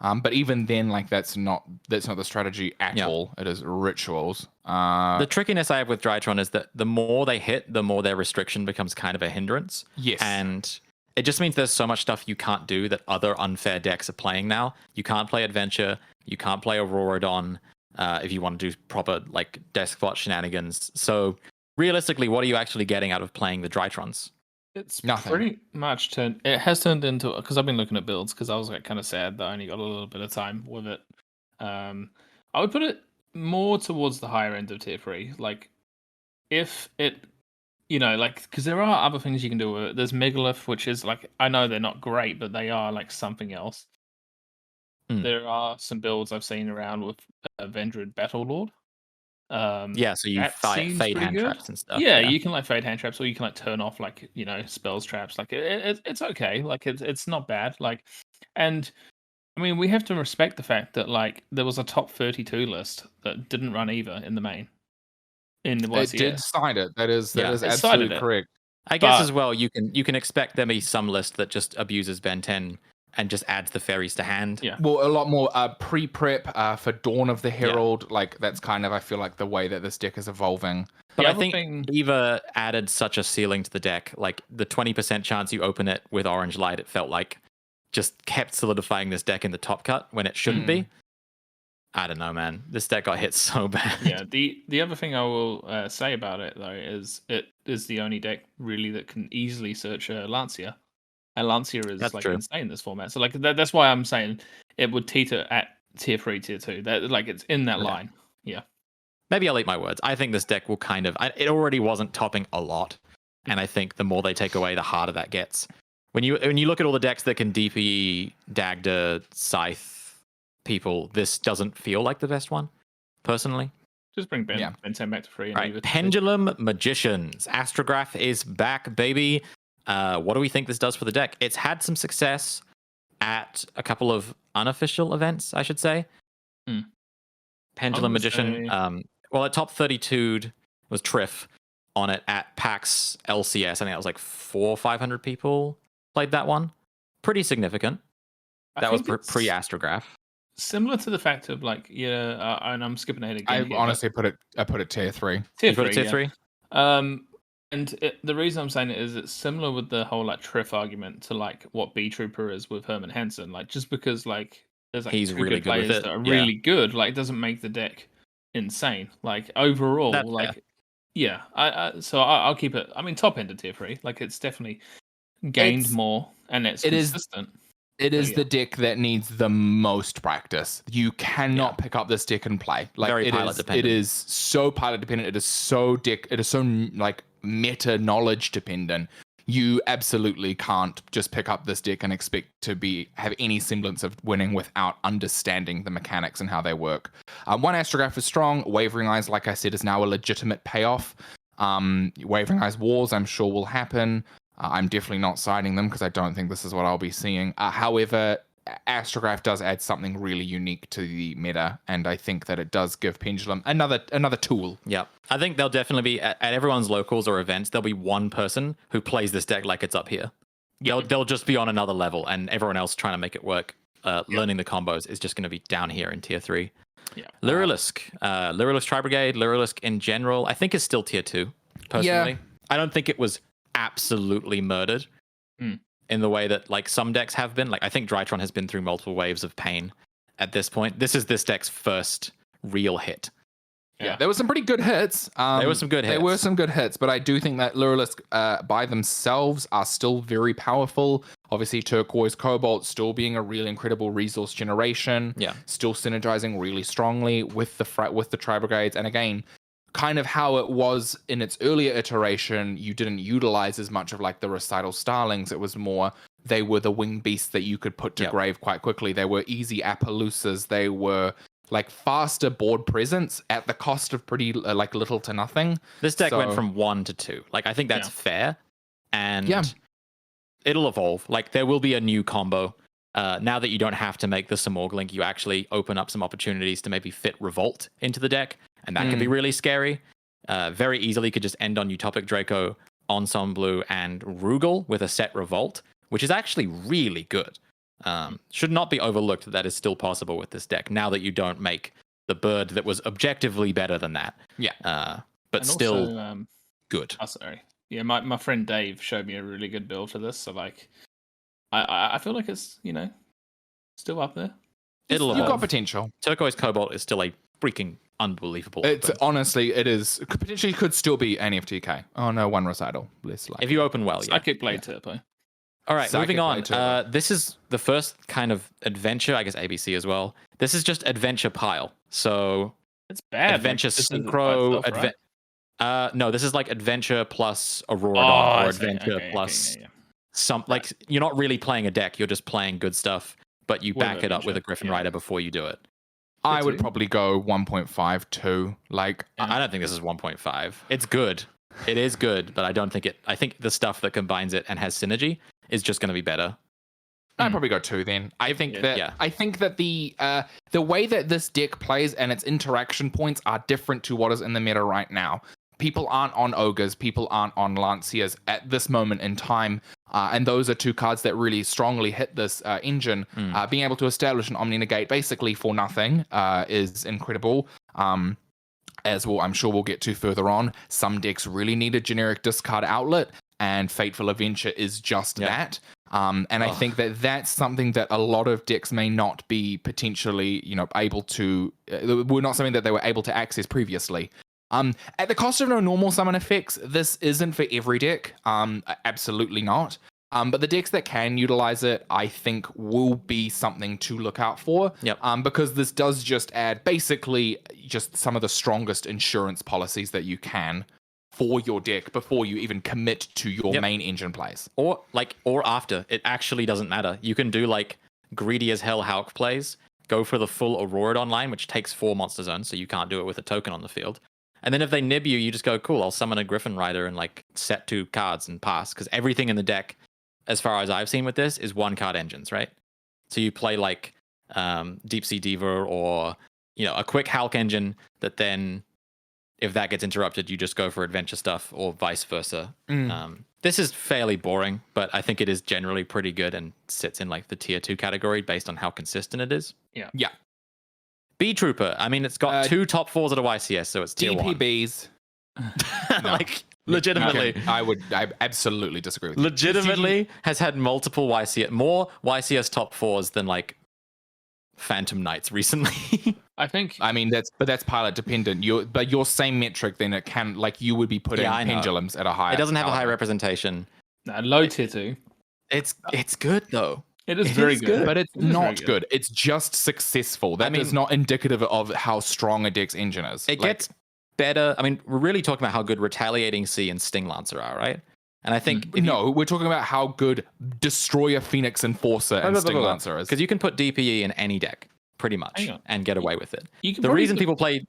But even then, like, that's not the strategy at all. It is rituals. The trickiness I have with Drytron is that the more they hit, the more their restriction becomes kind of a hindrance. Yes. And it just means there's so much stuff you can't do that other unfair decks are playing now. You can't play Adventure. You can't play Auroradon if you want to do proper, like, desk bot shenanigans. So realistically, what are you actually getting out of playing the Drytrons? It's nothing. Pretty much turned. It has turned into, because I've been looking at builds because I was like kind of sad that I only got a little bit of time with it. I would put it more towards the higher end of tier 3. Like, if it, like, because there are other things you can do with it. There's Megalith, which is like, I know they're not great, but they are like something else. There are some builds I've seen around with Vendred Battle Lord. So you fade hand traps and stuff. Yeah, you can like fade hand traps, or you can like turn off like spells traps. Like it's okay. Like it's not bad. Like, and I mean we have to respect the fact that like there was a top 32 list that didn't run either in the main. In the YCS. It did cite it. That is absolutely correct. I guess as well you can expect there be some list that just abuses Ben 10 and just adds the fairies to hand. Yeah. Well, a lot more pre-prep for Dawn of the Herald. Yeah. Like, that's kind of, I feel like, the way that this deck is evolving. But I think Eva added such a ceiling to the deck. Like, the 20% chance you open it with Orange Light, it felt like just kept solidifying this deck in the top cut when it shouldn't be. I don't know, man. This deck got hit so bad. Yeah. The other thing I will say about it though is it is the only deck really that can easily search Lancia, and Lancia is That's like true. insane in this format. So like that's why I'm saying it would teeter at tier 3, tier 2. That like it's in that Okay. line. Yeah. Maybe I'll eat my words. I think this deck will kind of. It already wasn't topping a lot, and I think the more they take away, the harder that gets. When you look at all the decks that can DPE, Dagda, Scythe people, this doesn't feel like the best one, personally. Just bring Ben 10 back to 3. And All leave right, it Pendulum Magicians. Astrograph is back, baby. What do we think this does for the deck? It's had some success at a couple of unofficial events, I should say. Pendulum Magician. Well, at top 32 was Triff on it at PAX LCS. I think that was like 400 or 500 people played that one. Pretty significant. That was pre-Astrograph. Similar to the fact of like, and I'm skipping ahead again. I honestly put it tier 3. Tier 3, put it tier 3? And the reason I'm saying it is it's similar with the whole like Triff argument to like what B Trooper is with Herman Hansen. Like just because like there's like he's two really good good with players it. that are really good, like doesn't make the deck insane. Like overall, That's like fair. yeah. I'll keep it. I mean, top end of tier 3. Like it's definitely gained more, and it's consistent. It is the deck that needs the most practice. You cannot pick up this deck and play. Like Very pilot dependent. It is so pilot dependent. It is so like meta knowledge dependent. You absolutely can't just pick up this deck and expect to have any semblance of winning without understanding the mechanics and how they work. One Astrograph is strong. Wavering Eyes, like I said, is now a legitimate payoff. Wavering Eyes Wars, I'm sure, will happen. I'm definitely not citing them because I don't think this is what I'll be seeing. However, Astrograph does add something really unique to the meta, and I think that it does give Pendulum another tool. Yeah, I think there'll definitely be at everyone's locals or events, there'll be one person who plays this deck like it's up here. They'll just be on another level, and everyone else trying to make it work, learning the combos is just going to be down here in tier 3. Yeah, Lurilisk, Lurilisk Tri-Brigade, Lurilisk in general, I think is still tier 2, personally. I don't think it was absolutely murdered in the way that like some decks have been. Like I think Drytron has been through multiple waves of pain at this point. This is this deck's first real hit. Yeah, there were some pretty good hits. There were some good hits. But I do think that Lurilisk by themselves are still very powerful. Obviously, Turquoise Cobalt still being a really incredible resource generation. Yeah, still synergizing really strongly with the Tri-Brigades. And again, kind of how it was in its earlier iteration, you didn't utilize as much of like the Recital Starlings. It was more, they were the winged beasts that you could put to grave quite quickly. They were easy Appaloosas. They were like faster board presence at the cost of pretty like little to nothing. This deck went from 1 to 2. Like I think that's fair, and it'll evolve. Like there will be a new combo. Now that you don't have to make the Samorg link, you actually open up some opportunities to maybe fit Revolt into the deck, and that can be really scary. Very easily could just end on Utopic Draco, Ensemble, and Rugal with a set Revolt, which is actually really good. Should not be overlooked that is still possible with this deck, now that you don't make the bird that was objectively better than that. But and still also, good. Oh, sorry. Yeah, my friend Dave showed me a really good build for this, so like I feel like it's, still up there. You've got potential. Turquoise Cobalt is still a freaking unbelievable. It's honestly, it is potentially could still be NFTK. Oh no, one recital. If you open well, Psychic Blade Turbo. All right, moving on. This is the first kind of adventure, I guess ABC as well. This is just adventure pile. So it's bad. Adventure Synchro. No, this is like adventure plus Aurora or adventure plus some. Like you're not really playing a deck. You're just playing good stuff, but you back it up with a Griffin Rider before you do it. I would probably go 1.52. Like I don't think this is 1.5. It's good. It is good, but I don't think it. I think the stuff that combines it and has synergy is just going to be better. I'd probably go 2 then. I think that the way that this deck plays and its interaction points are different to what is in the meta right now. People aren't on Ogres, people aren't on Lanciers at this moment in time, and those are 2 cards that really strongly hit this engine. Being able to establish an Omni Negate basically for nothing is incredible. As well, I'm sure we'll get to further on. Some decks really need a generic discard outlet, and Fateful Adventure is just that. And I think that that's something that a lot of decks may not be potentially, able to. Were not something that they were able to access previously. At the cost of no normal summon effects, this isn't for every deck. Absolutely not. But the decks that can utilize it, I think, will be something to look out for. Yep. Because this does just add basically just some of the strongest insurance policies that you can for your deck before you even commit to your main engine plays. Or after. It actually doesn't matter. You can do like greedy as hell Hulk plays, go for the full Aurora online, which takes 4 monster zones, so you can't do it with a token on the field. And then if they nib you, you just go, cool, I'll summon a Griffin Rider and like set 2 cards and pass. Because everything in the deck, as far as I've seen with this, is 1-card engines, right? So you play like Deep Sea Diva or a quick Hulk engine that then, if that gets interrupted, you just go for adventure stuff or vice versa. This is fairly boring, but I think it is generally pretty good and sits in like the tier 2 category based on how consistent it is. Yeah. B Trooper. I mean, it's got 2 top 4s at a YCS, so it's tier 1. DPBs. Like, legitimately. I absolutely disagree with you. Legitimately has had multiple more YCS top 4s than like Phantom Knights recently. I mean that's pilot dependent. Your same metric, then it can, like, you would be putting pendulums at a higher. It doesn't have caliber. a high representation. No, low tier 2. It's good though. It is very good. But it's not good. It's just successful. That is not indicative of how strong a deck's engine is. It gets better. I mean, we're really talking about how good Retaliating Sea and Sting Lancer are, right? And I think we're talking about how good Destroyer, Phoenix Enforcer, and Sting Lancer is. Because you can put DPE in any deck, pretty much, and get away with it. The reason people play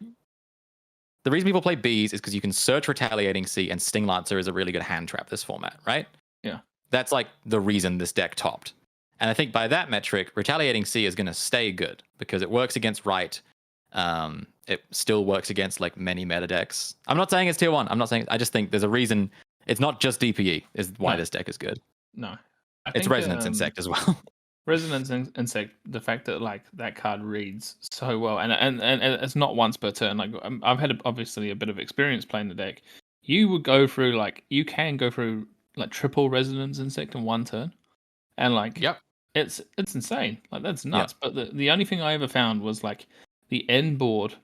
Bees is because you can search Retaliating Sea, and Sting Lancer is a really good hand trap this format, right? Yeah. That's like the reason this deck topped. And I think by that metric, Retaliating Sea is going to stay good because it works against Right. It still works against like many meta decks. I'm not saying it's tier 1. I just think there's a reason. It's not just DPE is why this deck is good. No. It's Resonance Insect as well. Resonance Insect, the fact that like that card reads so well, and it's not once per turn. Like I've had obviously a bit of experience playing the deck. You can go through like triple Resonance Insect in 1 turn, and like it's insane. Like that's nuts. But the only thing I ever found was like the end board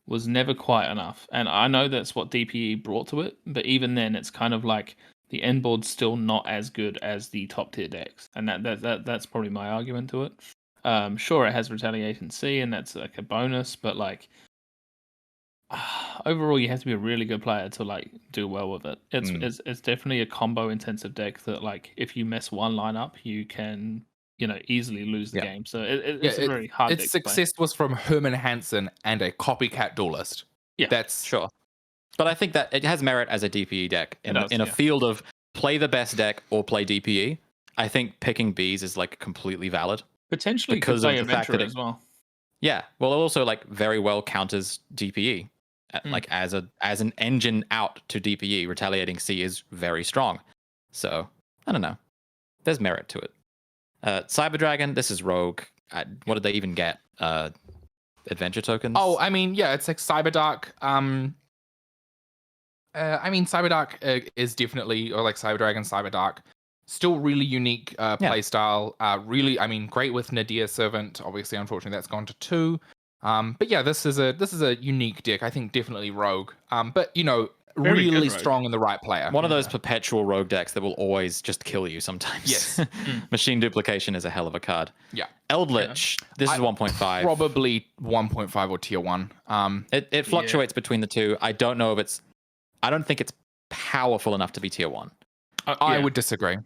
was never quite enough, and I know that's what DPE brought to it. But even then, it's kind of like the end board's still not as good as the top tier decks, and that's probably my argument to it. Sure, it has Retaliation C, and that's like a bonus, but like overall, you have to be a really good player to like do well with it. It's definitely a combo intensive deck that like if you mess one line up, you can easily lose the game. So it's a very hard. Its success was from Herman Hansen and a copycat duelist. Yeah, that's sure. But I think that it has merit as a DPE deck in a field of play the best deck or play DPE. I think picking Bees is like completely valid. Potentially because of the fact that as well. Yeah, well, it also like very well counters DPE. Like as an engine out to DPE, Retaliating Sea is very strong. So I don't know. There's merit to it. Cyber Dragon, this is Rogue. What did they even get? Adventure tokens? Oh, I mean, yeah, it's like Cyberdark. I mean, Cyberdark is definitely, or like Cyber Dragon, Cyberdark, still really unique playstyle. Really, I mean, great with Nadir Servant. Obviously, unfortunately, that's gone to 2. But yeah, this is a unique deck. I think definitely Rogue. But Very really good strong in the right player. One of those perpetual Rogue decks that will always just kill you sometimes. Yes. Machine Duplication is a hell of a card. Yeah. Eldritch, this is 1.5. Probably 1.5 or tier 1. It fluctuates between the two. I don't know if I don't think it's powerful enough to be tier 1. I would disagree.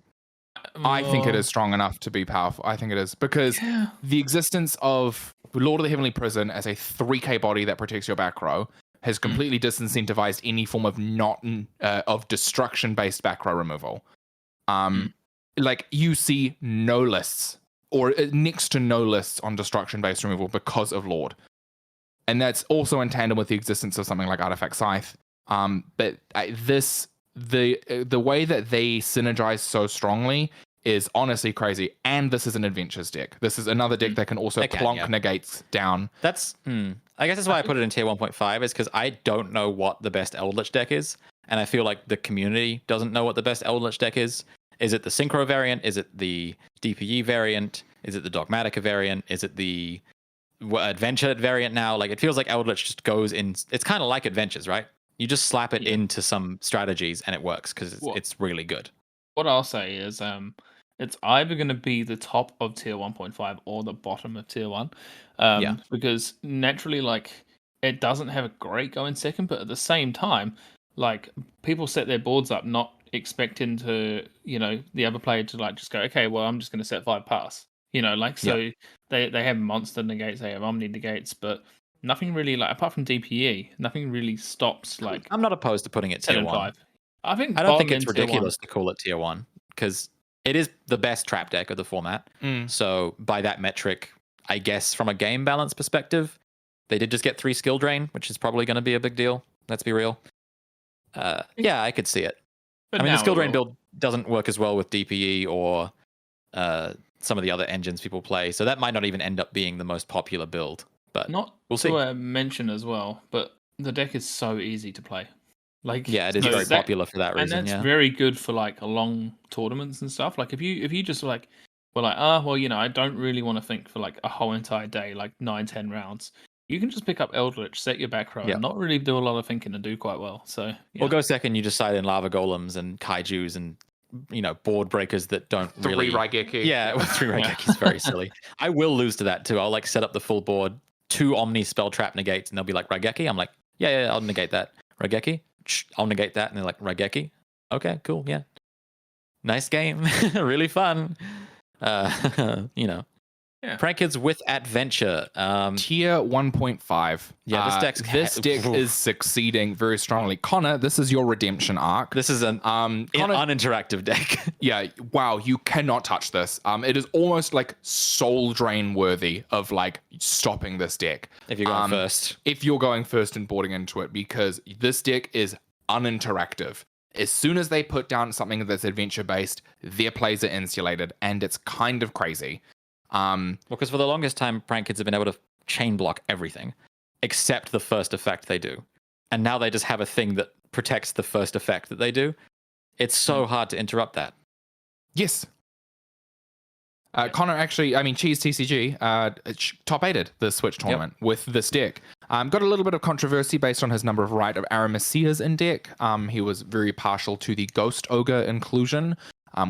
I think it is strong enough to be powerful. I think it is because the existence of Lord of the Heavenly Prison as a 3k body that protects your back row has completely disincentivized any form of of destruction-based back row removal. Like you see no lists or next to no lists on destruction-based removal because of Lord, and that's also in tandem with the existence of something like Artifact Scythe. But the way that they synergize so strongly is honestly crazy. And this is an adventures deck. This is another deck that can also plonk negates down. That's I guess that's why I put it in tier 1.5 is because I don't know what the best Eldritch deck is, and I feel like the community doesn't know what the best Eldritch deck is. Is it the Synchro variant? Is it the DPE variant? Is it the Dogmatica variant? Is it the Adventure variant now? Like, it feels like Eldritch just goes in. It's kind of like Adventures, right? You just slap it into some strategies and it works because it's really good. What I'll say is, it's either going to be the top of tier 1.5 or the bottom of tier 1. Because naturally, like, it doesn't have a great go in second, but at the same time, like, people set their boards up not expecting to, the other player to, like, just go, okay, well, I'm just going to set 5 pass. Like, so they have monster negates, they have omni negates, but nothing really, like, apart from DPE, nothing really stops, like... I'm not opposed to putting it tier 1. 5. I don't think it's ridiculous to call it tier 1 because it is the best trap deck of the format. So by that metric, I guess from a game balance perspective, they did just get 3 skill drain, which is probably going to be a big deal. Let's be real. Yeah, I could see it. But I mean, the skill drain build doesn't work as well with DPE or some of the other engines people play, so that might not even end up being the most popular build. But we'll see. To mention as well, but the deck is so easy to play. Like, yeah, it is very popular for that reason. And that's very good for like long tournaments and stuff. Like, if you just like were like, I don't really want to think for like a whole entire day, like 9-10 rounds. You can just pick up Eldritch, set your back row, and not really do a lot of thinking and do quite well. So We'll go second. You just side in lava golems and kaijus and board breakers that don't really 3 Raigeki. Yeah, with 3 Raigeki is very silly. I will lose to that too. I'll like set up the full board, 2 Omni spell trap negates, and they'll be like Raigeki. I'm like, yeah, I'll negate that. Raigeki, I'll negate that, and they're like Raigeki. Okay, cool, yeah, nice game, really fun. Prank Kids with Adventure. Tier 1.5. Yeah, this deck is succeeding very strongly. Connor, this is your redemption arc. This is an uninteractive deck. Yeah, wow, you cannot touch this. It is almost like soul drain worthy of like stopping this deck. If you're going first. If you're going first and boarding into it, because this deck is uninteractive. As soon as they put down something that's adventure based, their plays are insulated, and it's kind of crazy. Because for the longest time, Prank Kids have been able to chain block everything except the first effect they do, and now they just have a thing that protects the first effect that they do. It's so hard to interrupt that. Yes. Connor actually, Cheese TCG top 8'd the Switch tournament with this deck. Got a little bit of controversy based on his number of Rite of Aramecias in deck. He was very partial to the Ghost Ogre inclusion,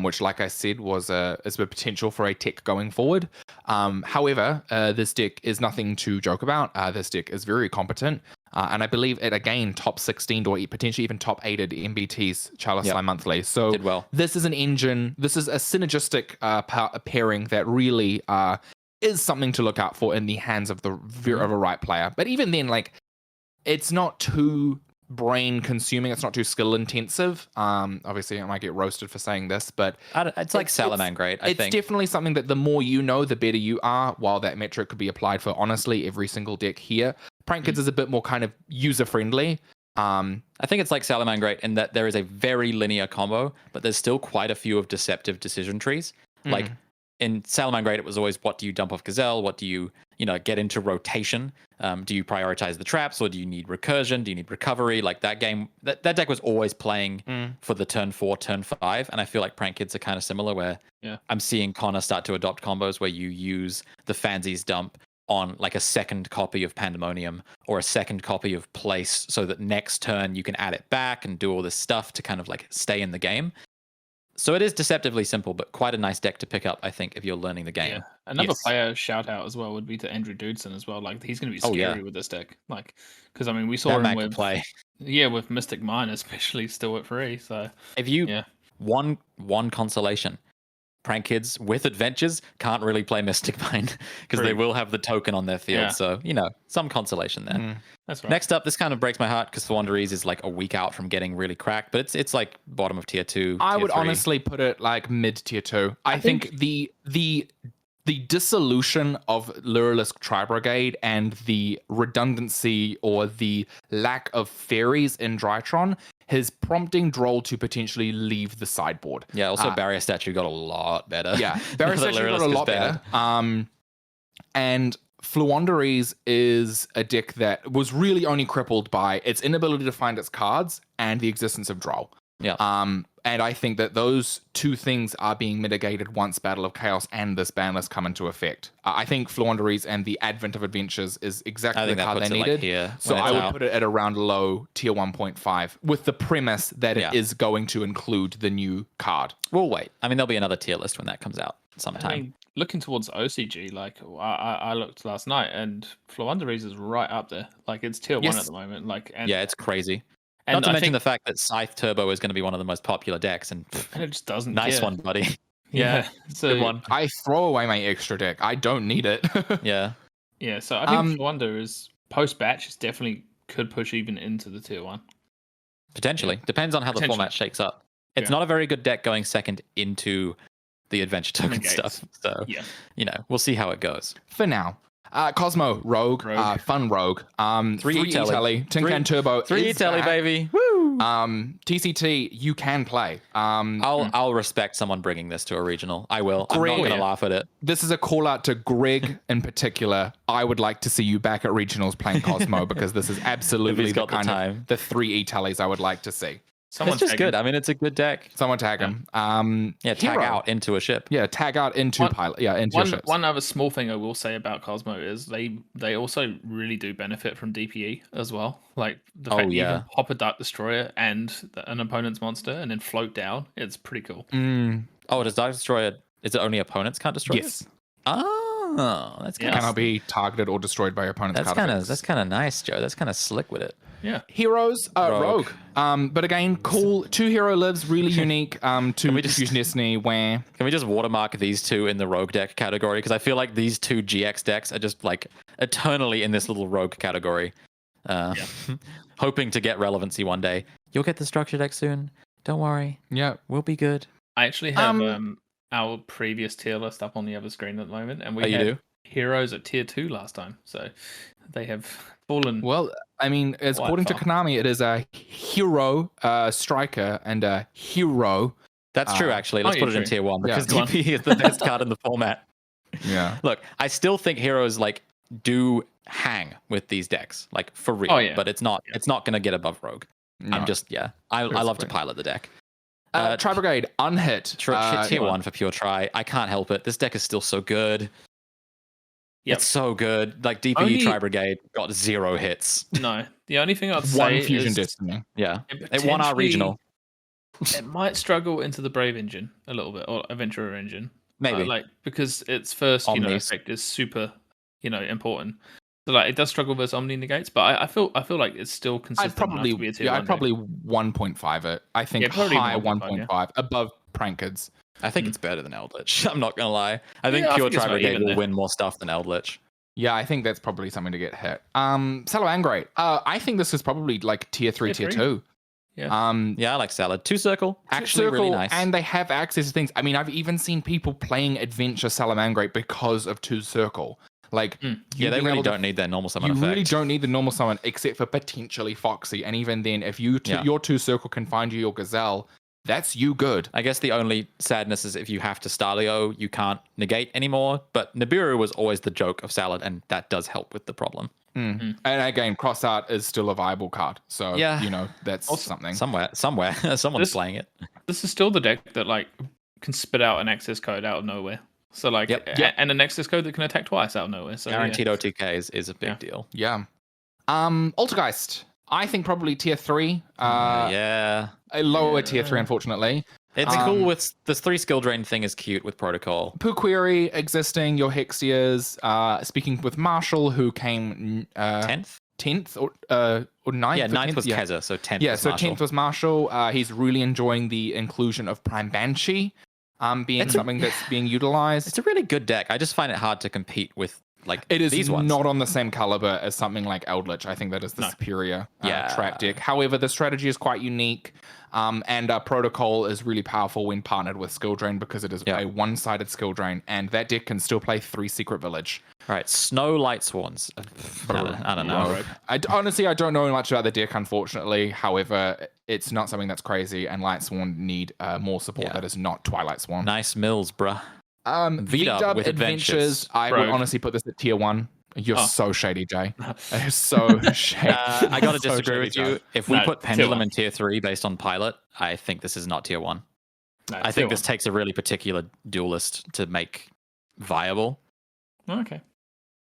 which, like I said, is a potential for a tech going forward. However, this deck is nothing to joke about. This deck is very competent. And I believe it, again, top 16 or potentially even top 8 at MBT's Chalice Line Monthly. So did well. This is an engine. This is a synergistic pairing that really is something to look out for in the hands of of a right player. But even then, like, it's not too brain consuming. It's not too skill intensive. Obviously I might get roasted for saying this, but it's like Salamangreat. I think it's definitely something that the more you know, the better you are. While that metric could be applied for honestly every single deck here, Prank Kids is a bit more kind of user friendly. I think it's like Salamangreat in that there is a very linear combo, but there's still quite a few of deceptive decision trees. Like in Salamangreat, it was always, what do you dump off Gazelle? What do you get into rotation? Do you prioritize the traps, or do you need recursion? Do you need recovery? Like that game, that deck was always playing for the turn 4, turn 5. And I feel like Prank Kids are kind of similar, where I'm seeing Connor start to adopt combos where you use the Fansies dump on like a second copy of Pandemonium or a second copy of Place, so that next turn you can add it back and do all this stuff to kind of like stay in the game. So it is deceptively simple, but quite a nice deck to pick up, I think, if you're learning the game. Yeah. Another player shout out as well would be to Andrew Dudson as well. Like, he's going to be scary with this deck. Like, because we saw him with play. Yeah, with Mystic Mine especially still at free. So if you one consolation, Prank Kids with Adventures can't really play Mystic Mine because they will have the token on their field. Yeah. So some consolation there. That's right. Next up, this kind of breaks my heart because Wanderees is like a week out from getting really cracked, but it's like bottom of tier 2. I would honestly put it like mid tier 2. I think the dissolution of Lurilisk Tri-Brigade and the redundancy or the lack of fairies in Drytron is prompting Droll to potentially leave the sideboard. Yeah, also Barrier Statue got a lot better. Yeah, Barrier Statue got a lot better. And Floowanderees is a deck that was really only crippled by its inability to find its cards and the existence of Droll. Yeah. And I think that those two things are being mitigated once Battle of Chaos and this ban list come into effect. I think Flauanderies and the advent of Adventures is exactly the card they needed. Here, so I would put it at around low tier 1.5 with the premise that it is going to include the new card. We'll wait. I mean, there'll be another tier list when that comes out sometime. I mean, looking towards OCG, like I looked last night, and Flauanderies is right up there. Like it's tier 1 at the moment. Like, and yeah, it's crazy. And not to mention the fact that Scythe Turbo is going to be one of the most popular decks, and it just doesn't. Nice one, buddy. Yeah, so good one. I throw away my extra deck. I don't need it. Yeah. Yeah, so I think Flauander is post batch is definitely could push even into the tier 1. Potentially. Depends on how the format shakes up. It's not a very good deck going second into the adventure token stuff. So, we'll see how it goes. For now. Cosmo, Rogue. Fun Rogue. 3 Telly. Tin Can Turbo. 3 Telly, baby. Woo! TCT, you can play. I'll respect someone bringing this to a regional. I will. Greg, I'm not going to laugh at it. This is a call out to Greg in particular. I would like to see you back at regionals playing Cosmo because this is absolutely the kind of the 3 E-Tellys I would like to see. It's just good. I mean, it's a good deck. Someone tag him. Tag out into a ship. Yeah, tag out into pilot. Yeah, into ships. One other small thing I will say about Cosmo is they also really do benefit from DPE as well. Like the fact that you can hop a Dark Destroyer and an opponent's monster and then float down. It's pretty cool. Oh, does Dark Destroyer? Is it only opponents can't destroy? Yes. Oh, that's kind cannot be targeted or destroyed by your opponent's card. That's kind of nice, Joe. That's kind of slick with it. Yeah. Heroes, Rogue. But again, cool. 2 hero lives, really unique to Diffusion Destiny, where... Can we just watermark these two in the Rogue deck category? Because I feel like these 2 GX decks are just like eternally in this little Rogue category. Hoping to get relevancy one day. You'll get the structure deck soon. Don't worry. Yeah. We'll be good. I actually have our previous tier list up on the other screen at the moment. And we had heroes at tier 2 last time. So they have fallen... Well... I mean, according to Konami, it is a hero striker and a hero. That's true, actually. Let's put it in tier 1 because DP is the best card in the format. Yeah. Look, I still think heroes do hang with these decks, like for real. Oh, yeah. But it's not going to get above Rogue. No. I'm just I love to pilot the deck. Tri Brigade unhit. Tier 1 for pure try. I can't help it. This deck is still so good. It's so good. Like DPE Tri Brigade got 0 hits. No, the only thing I'd say one Fusion Destiny. Yeah, it won our regional. It might struggle into the Brave engine a little bit, or Adventurer engine, maybe, because its first effect is super, important. So it does struggle with Omni negates, but I feel like it's still consistent. I'd probably 1.5 it. I think high 1.5 above Prankids. I think it's better than Eldritch. I'm not gonna lie. I think pure Tri Brigade will win more stuff than Eldritch. Yeah, I think that's probably something to get hit. Salamangreat. I think this is probably like tier 3, tier 2. Yeah. I like Salad. 2 circle. Actually, really nice. And they have access to things. I mean, I've even seen people playing Adventure Salamangreat because of 2 circle. Like, they really don't need their normal summon effect. You really don't need the normal summon except for potentially Foxy. And even then, if your 2 circle can find you your Gazelle, that's you good. I guess the only sadness is if you have to Starlio, you can't negate anymore. But Nibiru was always the joke of Salad, and that does help with the problem. And again, Cross Art is still a viable card. So, that's also something. Somewhere, someone's playing it. This is still the deck that can spit out an access code out of nowhere. So and an access code that can attack twice out of nowhere. So guaranteed OTK is a big deal. Yeah. Altergeist. I think probably tier 3. A lower tier 3, unfortunately. It's cool with the 3 skill drain thing is cute with Protocol. Puquiri existing, your Hexias. Speaking with Marshall, who came 10th or 9th. Yeah, 9th was Keza, so 10th. Yeah, was so Marshall. 10th was Marshall. He's really enjoying the inclusion of Prime Banshee, being something that's being utilized. It's a really good deck. I just find it hard to compete with. It is these ones. not on the same caliber as something like Eldritch. I think that is the superior trap deck. However, the strategy is quite unique, and Protocol is really powerful when partnered with Skill Drain because it is a one-sided Skill Drain, and that deck can still play 3 Secret Village. Right, Snow Light Swans. I don't know. Honestly, I don't know much about the deck, unfortunately. However, it's not something that's crazy, and Light Swan need more support that is not Twilight Swan. Nice mills, bruh. V-Dub with Adventures. I would honestly put this at tier 1. You're Oh. so shady, Jay. It's so shady. I got to So disagree shady, with you. Jay. If we No, put tier Pendulum one. in tier 3 based on pilot, I think this is not tier 1. No, I think this takes a really particular duelist to make viable. Okay.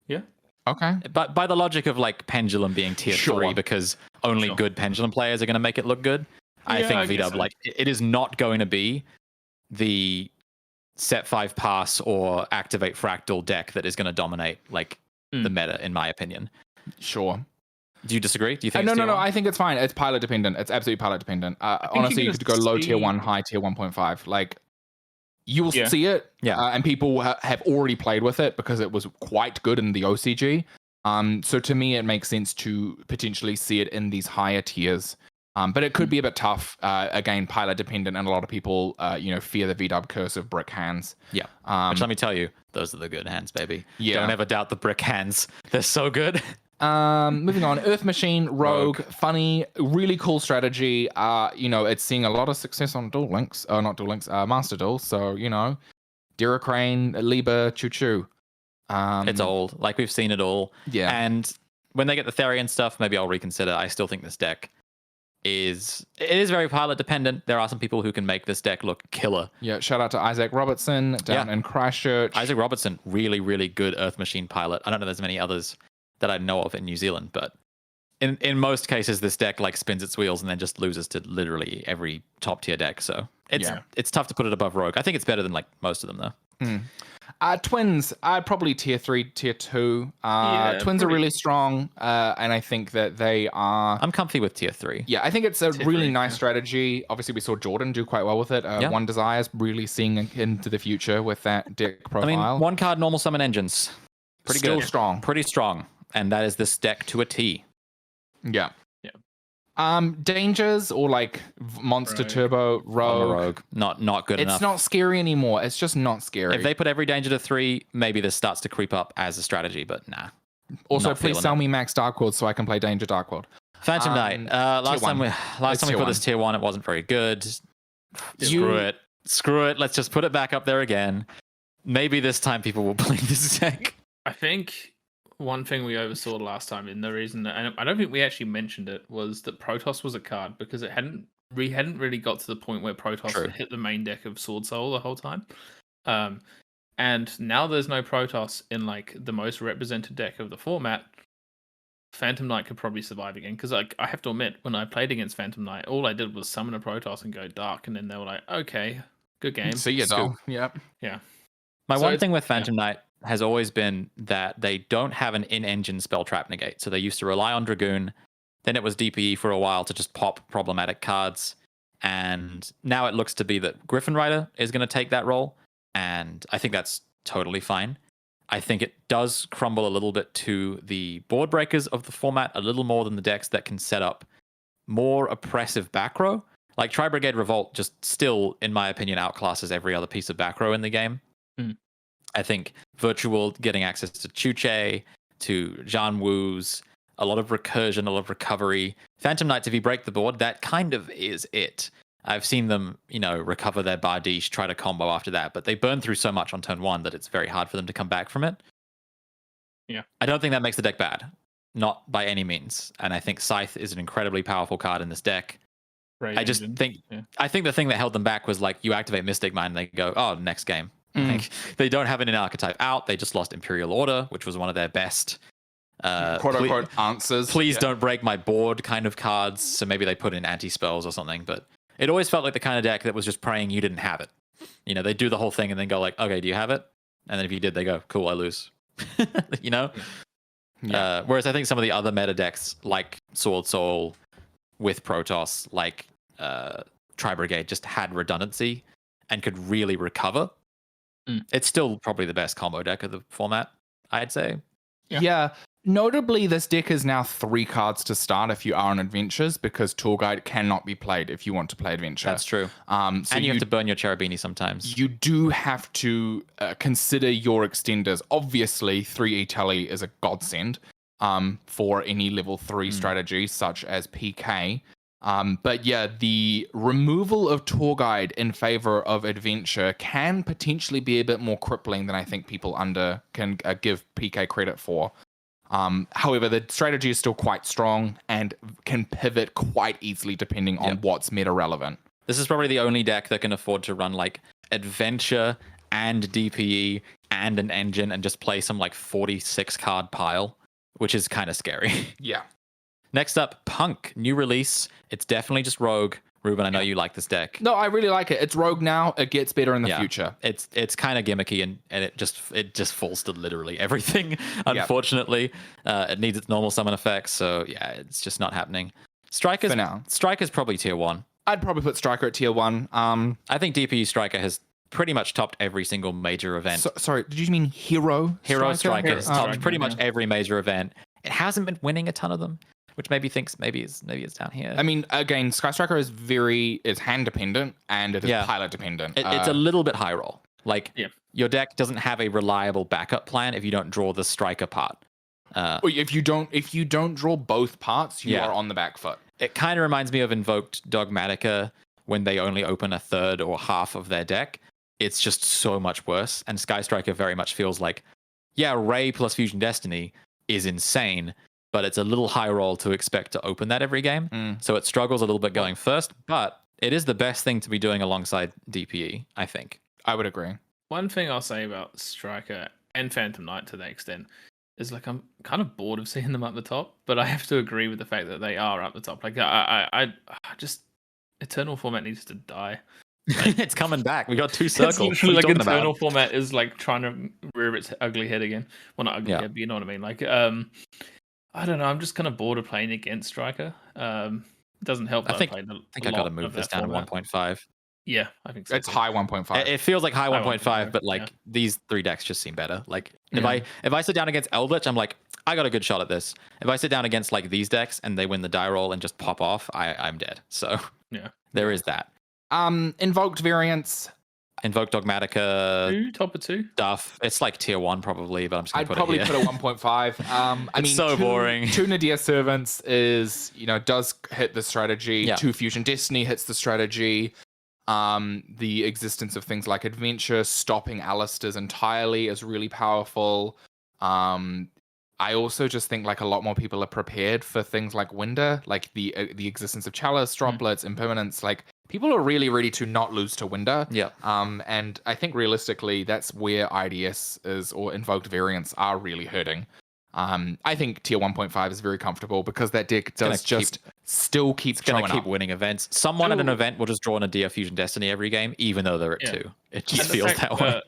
Yeah. Okay. But by the logic of like Pendulum being tier Sure. 3 because only Sure. good Pendulum players are going to make it look good, I Yeah, think I guess VW, so. like, it is not going to be the set 5 pass or activate fractal deck that is going to dominate like the meta, in my opinion. Sure. Do you disagree? Do you think No, it's no, tier no. 1? I think it's fine. It's pilot dependent. It's absolutely pilot dependent. Honestly, you you're could go gonna low tier see- 1, high tier 1.5. Like, you will Yeah. see it. Yeah. And people have already played with it because it was quite good in the OCG. So to me, it makes sense to potentially see it in these higher tiers. But it could be a bit tough. Again, pilot dependent, and a lot of people, fear the VW curse of brick hands. Yeah. Which, let me tell you, those are the good hands, baby. Yeah. Don't ever doubt the brick hands. They're so good. Moving on, Earth Machine, Rogue, funny, really cool strategy. It's seeing a lot of success on Duel Links, not Duel Links, Master Duel. So, Dira Crane, Liber, Choo Choo. It's old. Like, we've seen it all. Yeah. And when they get the Therian stuff, maybe I'll reconsider. I still think this deck is very pilot dependent. There are some people who can make this deck look killer. Yeah, shout out to Isaac Robertson down in Christchurch. Isaac Robertson, really, really good Earth Machine pilot. I don't know if there's many others that I know of in New Zealand, but in most cases, this deck like spins its wheels and then just loses to literally every top tier deck. So it's tough to put it above Rogue. I think it's better than like most of them though. Twins, I'd probably tier 3, tier 2. Twins are really strong, and I think that they are. I'm comfy with tier 3. Yeah, I think it's a really 3, nice strategy. Obviously, we saw Jordan do quite well with it. One Desires really seeing into the future with that deck profile. I mean, one card normal summon engines, pretty Still good, strong, pretty strong, and that is this deck to a T. Yeah. Dangers or like Monster Rogue. Turbo Rogue. Not good enough. It's not scary anymore. It's just not scary. If they put every danger to 3, maybe this starts to creep up as a strategy, but nah. Also, not please feeling sell it. me Max Darkworld so I can play Danger Darkworld. Phantom Knight. Last time we tier put this tier 1, it wasn't very good. Screw it. Let's just put it back up there again. Maybe this time people will play this deck. I think one thing we oversaw last time, and the reason, and I don't think we actually mentioned it, was that Protoss was a card because we hadn't really got to the point where Protoss had hit the main deck of Sword Soul the whole time. And now there's no Protoss in like the most represented deck of the format. Phantom Knight could probably survive again because like I have to admit, when I played against Phantom Knight, all I did was summon a Protoss and go dark, and then they were like, okay, good game. See you, though. Yep. Yeah. My one thing with Phantom Knight has always been that they don't have an in-engine spell trap negate. So they used to rely on Dragoon. Then it was DPE for a while to just pop problematic cards. And now it looks to be that Griffin Rider is going to take that role. And I think that's totally fine. I think it does crumble a little bit to the board breakers of the format a little more than the decks that can set up more oppressive back row. Like Tri-Brigade Revolt just still, in my opinion, outclasses every other piece of back row in the game. I think Virtual getting access to Chuche, to Zhan Wu's, a lot of recursion, a lot of recovery. Phantom Knights, if you break the board, that kind of is it. I've seen them, recover their Bardiche, try to combo after that, but they burn through so much on turn 1 that it's very hard for them to come back from it. Yeah. I don't think that makes the deck bad. Not by any means. And I think Scythe is an incredibly powerful card in this deck. I just think I think the thing that held them back was like you activate Mystic Mind and they go, oh, next game. Like, they don't have an archetype out. They just lost Imperial Order, which was one of their best quote unquote answers. Please don't break my board kind of cards. So maybe they put in anti-spells or something. But it always felt like the kind of deck that was just praying you didn't have it. They do the whole thing and then go like, okay, do you have it? And then if you did, they go, cool, I lose. Whereas I think some of the other meta decks like Sword Soul with Protoss, like Tri-Brigade, just had redundancy and could really recover. It's still probably the best combo deck of the format, I'd say. Yeah. Notably, this deck is now 3 cards to start if you are on Adventures, because Tour Guide cannot be played if you want to play Adventure. That's true. So and you have to burn your Cherubini sometimes. You do have to consider your extenders. Obviously, 3 Tally is a godsend for any level 3 strategy, such as PK. But yeah, the removal of Tour Guide in favor of Adventure can potentially be a bit more crippling than I think people can give PK credit for. However, the strategy is still quite strong and can pivot quite easily depending on what's meta relevant. This is probably the only deck that can afford to run like adventure and DPE and an engine and just play some like 46 card pile, which is kind of scary. Yeah. Next up, Punk, new release. It's definitely just Rogue. Ruben, I know you like this deck. No, I really like it. It's Rogue now. It gets better in the future. It's kind of gimmicky and it just falls to literally everything. Unfortunately, it needs its normal summon effects, so yeah, it's just not happening. Striker's For now. Striker's probably tier 1. I'd probably put Striker at tier 1. I think DPU Striker has pretty much topped every single major event. Sorry, did you mean Hero Striker has topped pretty much every major event. It hasn't been winning a ton of them, which maybe it's down here. I mean, again, Sky Striker is hand dependent and it is pilot dependent. It's a little bit high roll. Like your deck doesn't have a reliable backup plan if you don't draw the Striker part. If you don't draw both parts, you are on the back foot. It kind of reminds me of Invoked Dogmatica when they only open a third or half of their deck. It's just so much worse. And Sky Striker very much feels like, Ray plus Fusion Destiny is insane, but it's a little high roll to expect to open that every game. So it struggles a little bit going first, but it is the best thing to be doing alongside DPE, I think. I would agree. One thing I'll say about Striker and Phantom Knight to that extent is like I'm kind of bored of seeing them up the top, but I have to agree with the fact that they are up the top. Like I just Eternal format needs to die. Like, it's coming back. We got 2 circles. It's literally like Eternal format is like trying to rear its ugly head again. Well, not ugly head, but you know what I mean. Like I don't know. I'm just kind of bored of playing against Striker. It doesn't help. I think I got to move this down to 1.5. Yeah, I think so. It's high 1.5. It feels like high 1.5, but like these 3 decks just seem better. Like if I sit down against Eldritch, I'm like, I got a good shot at this. If I sit down against like these decks and they win the die roll and just pop off, I'm dead. So there is that. Invoked variants. Invoked Dogmatica. Top of 2 stuff. It's like tier 1 probably, but I'm just gonna put probably it here. put a 1.5. I mean, so boring. 2 Nadir Servants is, does hit the strategy. 2 Fusion Destiny hits the strategy. The existence of things like Adventure, stopping Alistairs entirely is really powerful. I also just think like a lot more people are prepared for things like Winder, like the existence of Chalice, Droplets, Impermanence. Like people are really ready to not lose to Winder. Yeah. And I think realistically that's where IDS is or invoked variants are really hurting. I think tier 1.5 is very comfortable because that deck does still keep showing up. Keep winning events. Someone at an event will just draw a Nadir Fusion Destiny every game, even though they're at 2. It just feels that way.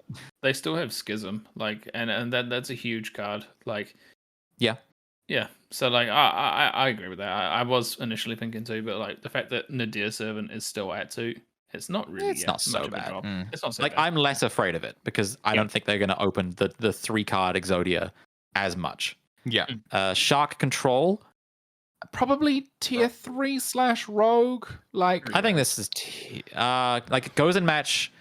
They still have Schism, like, and that's a huge card. Like, yeah. So like, I agree with that. I was initially thinking 2, but like the fact that Nadir Servant is still at 2, it's not really. It's not so much bad. Of a drop. It's not so like bad. I'm less afraid of it because I don't think they're going to open the 3-card Exodia as much. Yeah. Shark Control. Probably tier 3/Rogue. Like I think this is like it goes and match.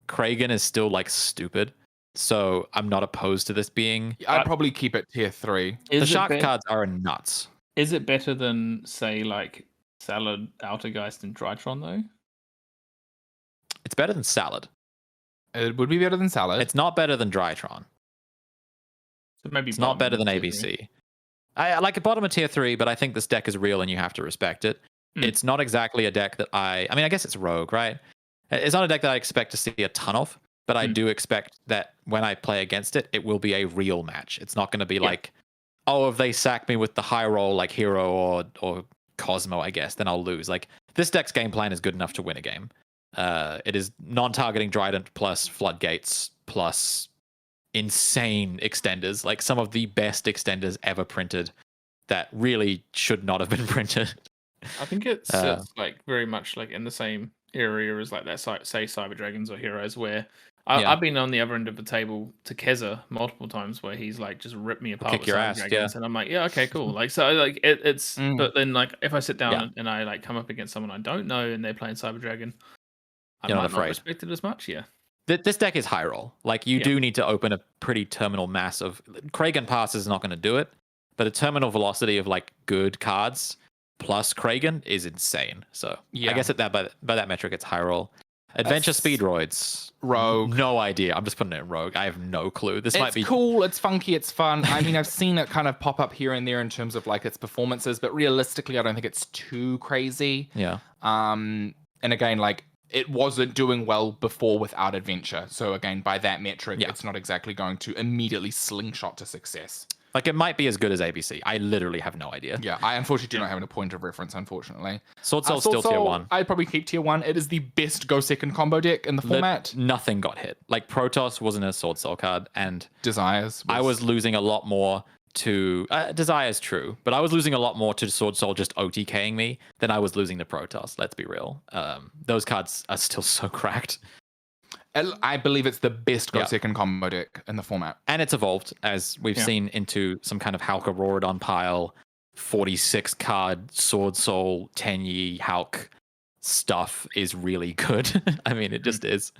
Kragan is still like stupid, so I'm not opposed to this being. I'd probably keep it tier 3. The shark cards are nuts. Is it better than say like Salad, Outergeist, and Drytron though? It's better than Salad. It would be better than Salad. It's not better than Drytron. So maybe it's not better than ABC. I like a bottom of tier 3, but I think this deck is real and you have to respect it. It's not exactly a deck that I mean, I guess it's Rogue, right? It's not a deck that I expect to see a ton of, but I do expect that when I play against it, it will be a real match. It's not going to be like, oh, if they sack me with the high roll like Hero or Cosmo, I guess, then I'll lose. Like this deck's game plan is good enough to win a game. It is non-targeting Trident plus Floodgates plus insane extenders, like some of the best extenders ever printed that really should not have been printed. I think it sits like very much like in the same area as like that, say Cyber Dragons or Heroes, where I've been on the other end of the table to Keza multiple times where he's like just ripped me apart with Cyber Dragons, and I'm like, yeah, okay, cool. Like so, like it's. But then like if I sit down and I like come up against someone I don't know and they're playing Cyber Dragon, I might not respect it as much. Yeah. This deck is high roll. Like you do need to open a pretty terminal mass of Kragan Pass is not going to do it, but a terminal velocity of like good cards plus Kragan is insane. So I guess by that metric, it's high roll. Adventure Speedroids. Rogue. No idea. I'm just putting it in Rogue. I have no clue. This might be cool. It's funky. It's fun. I mean, I've seen it kind of pop up here and there in terms of like its performances, but realistically, I don't think it's too crazy. Yeah. And again, like it wasn't doing well before without Adventure. So again, by that metric, it's not exactly going to immediately slingshot to success. Like it might be as good as ABC. I literally have no idea. Yeah, I unfortunately do not have a point of reference, unfortunately. Sword Soul's still tier 1. I'd probably keep tier 1. It is the best go second combo deck in the format. Nothing got hit. Like Protoss wasn't a Sword Soul card, and Desires. I was losing a lot more to Desire's true, but I was losing a lot more to Sword Soul just OTKing me than I was losing to Protoss. Let's be real. Those cards are still so cracked. I believe it's the best go second combo deck in the format. And it's evolved, as we've seen, into some kind of Hulk Auroradon pile, 46 card Sword Soul, Tenyi, Hulk stuff is really good. I mean, it just is.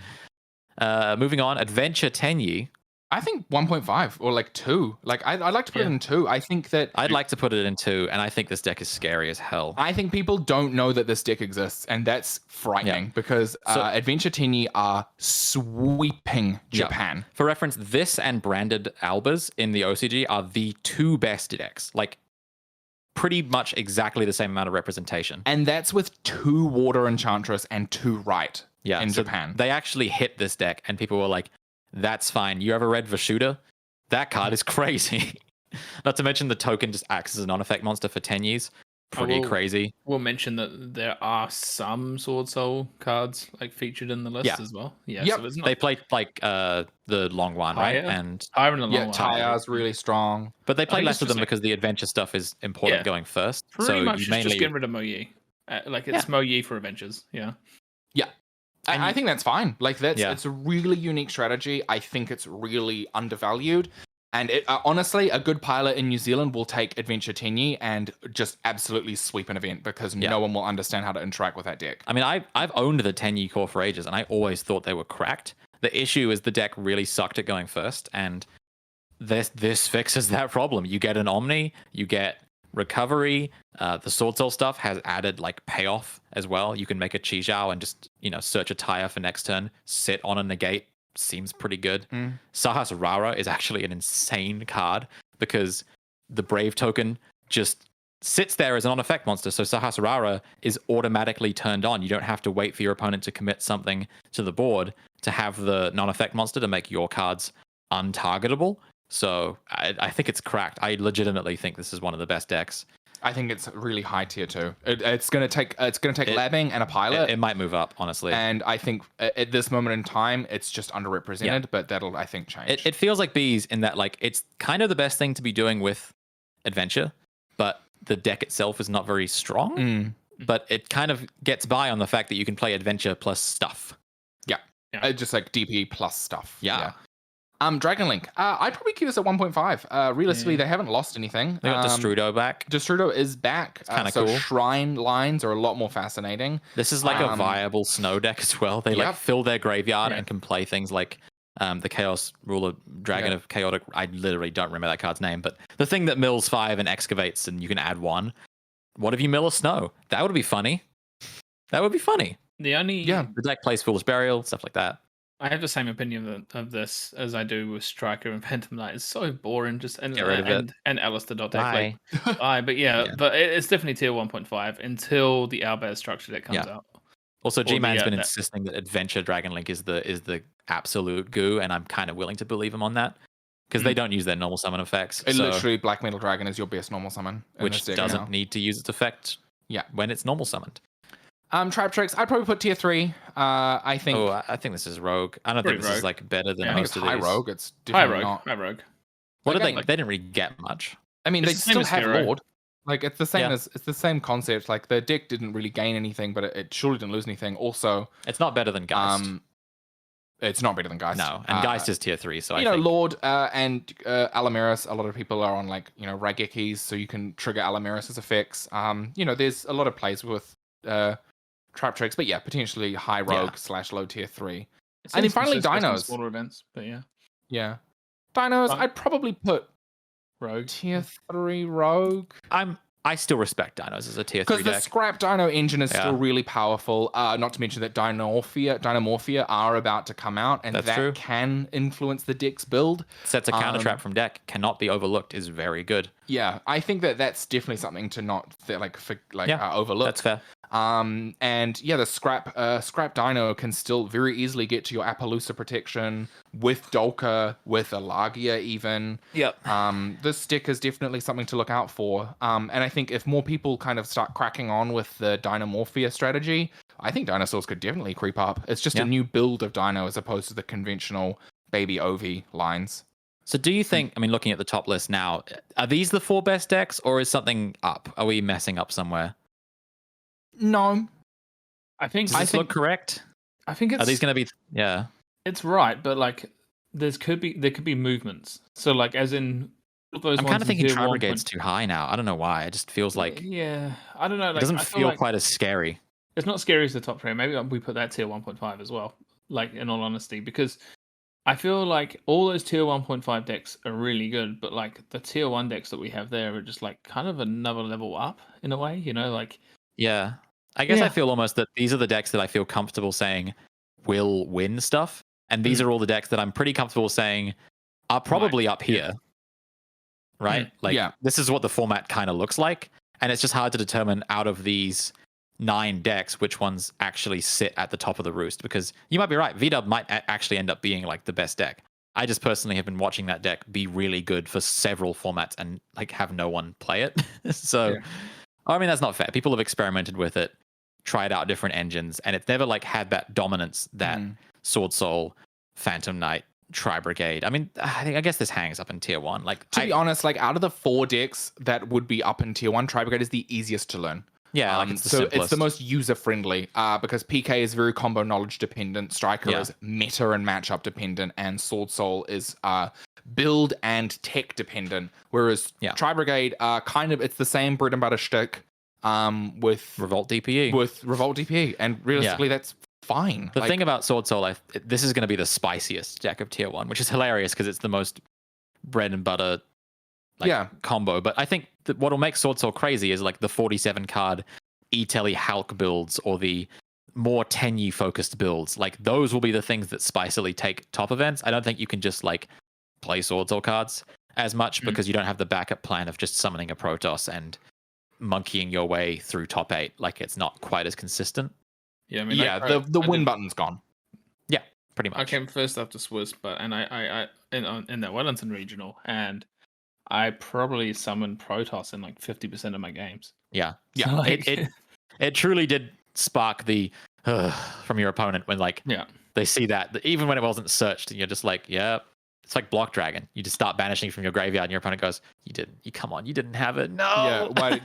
Moving on, Adventure Tenyi. I think 1.5 or like 2. Like I'd like to put it in 2. I think that I'd like to put it in 2, and I think this deck is scary as hell. I think people don't know that this deck exists, and that's frightening because Adventure Tenyi are sweeping Japan. For reference, this and branded Albas in the OCG are the 2 best decks. Like pretty much exactly the same amount of representation. And that's with 2 Water Enchantress and 2 Right in so Japan. They actually hit this deck, and people were like, that's fine. You ever read Vashuda? That card is crazy. Not to mention the token just acts as a non-effect monster for 10 years. Pretty crazy. We'll mention that there are some Sword Soul cards like featured in the list as well. Yeah, so it's not... They play like the long one, right? And Tyre's really strong. But they play less of them because the adventure stuff is important going first. Pretty much just getting rid of Mo Yi. Like it's Mo Yi for adventures. Yeah. I think that's fine. Like it's a really unique strategy. I think it's really undervalued. And honestly, a good pilot in New Zealand will take Adventure Tenyi and just absolutely sweep an event because no one will understand how to interact with that deck. I mean, I've owned the Tenyi core for ages, and I always thought they were cracked. The issue is the deck really sucked at going first, and this fixes that problem. You get an Omni, you get recovery. The Sword Soul stuff has added like payoff as well. You can make a Chi Zhao and just search a tire for next turn, sit on a negate. Seems pretty good. Sahas Rara is actually an insane card because the Brave token just sits there as a non-effect monster. So Sahas Rara is automatically turned on. You don't have to wait for your opponent to commit something to the board to have the non-effect monster to make your cards untargetable. So I think it's cracked. I legitimately think this is one of the best decks. I think it's really high tier 2. It's gonna take labbing and a pilot. It might move up, honestly. And I think at this moment in time, it's just underrepresented. But that'll, I think, change. It feels like bees in that like it's kind of the best thing to be doing with adventure, but the deck itself is not very strong. But it kind of gets by on the fact that you can play adventure plus stuff. Just like DP plus stuff. Yeah. Dragon Link. I'd probably keep this at 1.5. Realistically, they haven't lost anything. They got Destrudo back. Destrudo is back. It's kind of cool. Shrine lines are a lot more fascinating. This is like a viable snow deck as well. They like fill their graveyard and can play things like the Chaos Ruler Dragon of Chaotic. I literally don't remember that card's name, but the thing that mills 5 and excavates and you can add 1. What if you mill a snow? That would be funny. The deck plays Foolish Burial, stuff like that. I have the same opinion of this as I do with Striker and Phantom Knight. It's so boring. Just and get rid of it. And Alistair dot deck. But but it's definitely tier 1.5 until the Albaz structure deck comes out. Also, G-Man's been insisting that Adventure Dragon Link is the absolute goo, and I'm kind of willing to believe him on that because they don't use their normal summon effects. Literally, Black Metal Dragon is your best normal summon, which doesn't need to use its effect. When it's normal summoned. Trap Tricks, I'd probably put tier 3. I think. Oh, I think this is Rogue. I don't think this is like better than most of these. High Rogue. It's definitely not. High Rogue. What did they? They didn't really get much. I mean, they still have Lord. Like it's the same it's the same concept. Like the deck didn't really gain anything, but it surely didn't lose anything. Also, it's not better than Geist. It's not better than Geist. No, and Geist is tier 3. So I think Lord and Alamiris. A lot of people are on like Ragekis, so you can trigger Alamiris as effects. There's a lot of plays with Trap Tricks, but potentially high Rogue / low tier 3. And then finally Dinos. Smaller events, but Dinos. I'd probably put Rogue tier 3 Rogue. I'm I still respect Dinos as a tier 3 Because the deck. Scrap Dino engine is Yeah. still really powerful. Not to mention that Dinomorphia are about to come out, and That's that true. can influence the deck's build. Sets a counter trap from deck, cannot be overlooked, is very good. Yeah, I think that that's definitely something to not overlook. That's fair. And yeah, the scrap Dino can still very easily get to your Appaloosa protection with Dolka, with Alagia even. Yep. This deck is definitely something to look out for. And I think if more people kind of start cracking on with the Dinomorphia strategy, I think dinosaurs could definitely creep up. It's just a new build of Dino as opposed to the conventional baby Ovi lines. So do you think, I mean, looking at the top list now, are these the 4 best decks, or is something up? Are we messing up somewhere? No. I think Does this look correct? I think it's Are these going to be... Yeah. it's right, but like there could be movements. So like as in those I'm ones kind of thinking in tier Tri 1 Brigade's too high now. I don't know why. It just feels like... yeah, I don't know. Like, It doesn't I feel like quite as scary. it's not scary as the top three. Maybe we put that tier 1.5 as well. Like in all honesty, because I feel like all those tier 1.5 decks are really good, but like the tier 1 decks that we have there are just like kind of another level up in a way, you know, like Yeah. I guess Yeah. I feel almost that these are the decks that I feel comfortable saying will win stuff. And these are all the decks that I'm pretty comfortable saying are probably up here. Right? Like, yeah. this is what the format kind of looks like. And it's just hard to determine out of these 9 decks which ones actually sit at the top of the roost. Because you might be right. VDub might actually end up being like the best deck. I just personally have been watching that deck be really good for several formats and like have no one play it. So, I mean, that's not fair. People have experimented with it, tried out different engines, and it's never like had that dominance that Sword Soul, Phantom Knight, Tri Brigade. I mean, I guess this hangs up in tier 1. Like, To be honest, like out of the 4 decks that would be up in tier 1, Tri Brigade is the easiest to learn. Yeah, like it's the so simplest. it's the most user friendly because PK is very combo knowledge dependent, Striker is meta and matchup dependent, and Sword Soul is build and tech dependent. Whereas Tri Brigade kind of it's the same bread and butter shtick with Revolt DPE. With Revolt DPE, and realistically that's fine. The thing about Sword Soul, this is going to be the spiciest deck of tier 1, which is hilarious because it's the most bread and butter combo. But I think that what'll make Sword Soul crazy is like the 47 card E-Telly Hulk builds or the more Tenyi focused builds. Like those will be the things that spicily take top events. I don't think you can just like play Sword Soul cards as much because you don't have the backup plan of just summoning a Protoss and monkeying your way through top 8. Like it's not quite as consistent. Yeah, I mean, the win button's gone. Yeah, pretty much. I came first after Swiss, and I in that Wellington regional, and I probably summoned Protoss in like 50% of my games. Yeah. So, like, it truly did spark the from your opponent when like they see that even when it wasn't searched, you're just like, yeah. It's like Block Dragon. You just start banishing from your graveyard, and your opponent goes, "You didn't have it. No, yeah, well,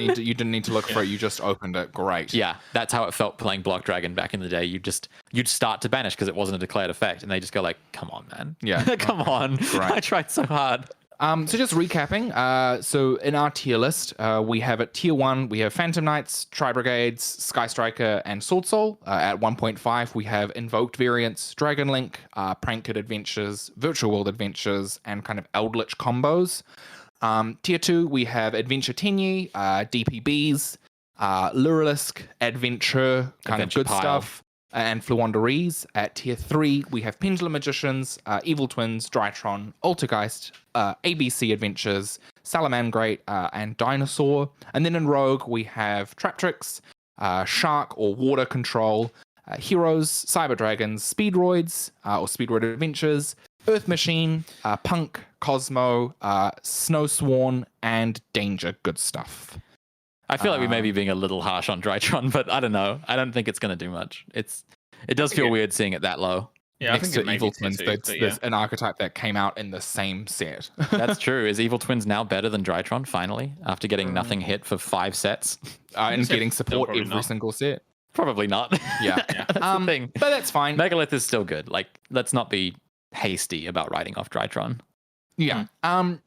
you didn't need to look for it. You just opened it. Great. Yeah, that's how it felt playing Block Dragon back in the day. You'd start to banish because it wasn't a declared effect, and they just go like, "Come on, man. Yeah, come on. Right. I tried so hard." So just recapping, so in our tier list, we have at tier 1, we have Phantom Knights, Tri Brigades, Sky Striker, and Sword Soul. At 1.5, we have Invoked variants, Dragon Link, Prank Kid Adventures, Virtual World Adventures, and kind of Eldritch combos. Tier 2, we have Adventure Tenyi, DPBs, Luralisk, Adventure, kind Adventure of good pile. stuff. And Fluwanderese. At tier 3, we have Pendulum Magicians, Evil Twins, Drytron, Altergeist, ABC Adventures, Salamangrate, and Dinosaur. And then in Rogue, we have Traptrix, Shark or Water Control, Heroes, Cyber Dragons, Speedroids or Speedroid Adventures, Earth Machine, Punk, Cosmo, Snowsworn, and Danger. Good stuff. I feel like we may be being a little harsh on Drytron, but I don't know. I don't think it's going to do much. It does feel weird seeing it that low. Yeah, Next I think to Evil Twins, there's an archetype that came out in the same set. That's true. Is Evil Twins now better than Drytron, finally, after getting nothing hit for 5 sets? And getting support every not. single set. Probably not. Yeah. That's the thing. But that's fine. Megalith is still good. Like, let's not be hasty about writing off Drytron. Yeah.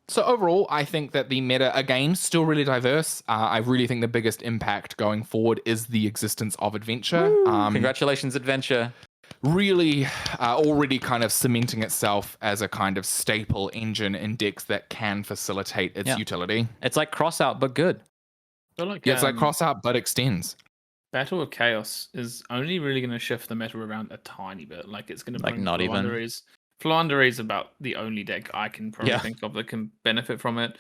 So overall, I think that the meta, again, still really diverse. I really think the biggest impact going forward is the existence of Adventure. Congratulations, Adventure. Really already kind of cementing itself as a kind of staple engine in decks that can facilitate its utility. It's like Crossout, but good. feel like Yeah, it's like cross out but extends. Battle of Chaos is only really going to shift the meta around a tiny bit. Like it's going to Like, bring not even? Floowandereeze is about the only deck I can probably Yeah. think of that can benefit from it.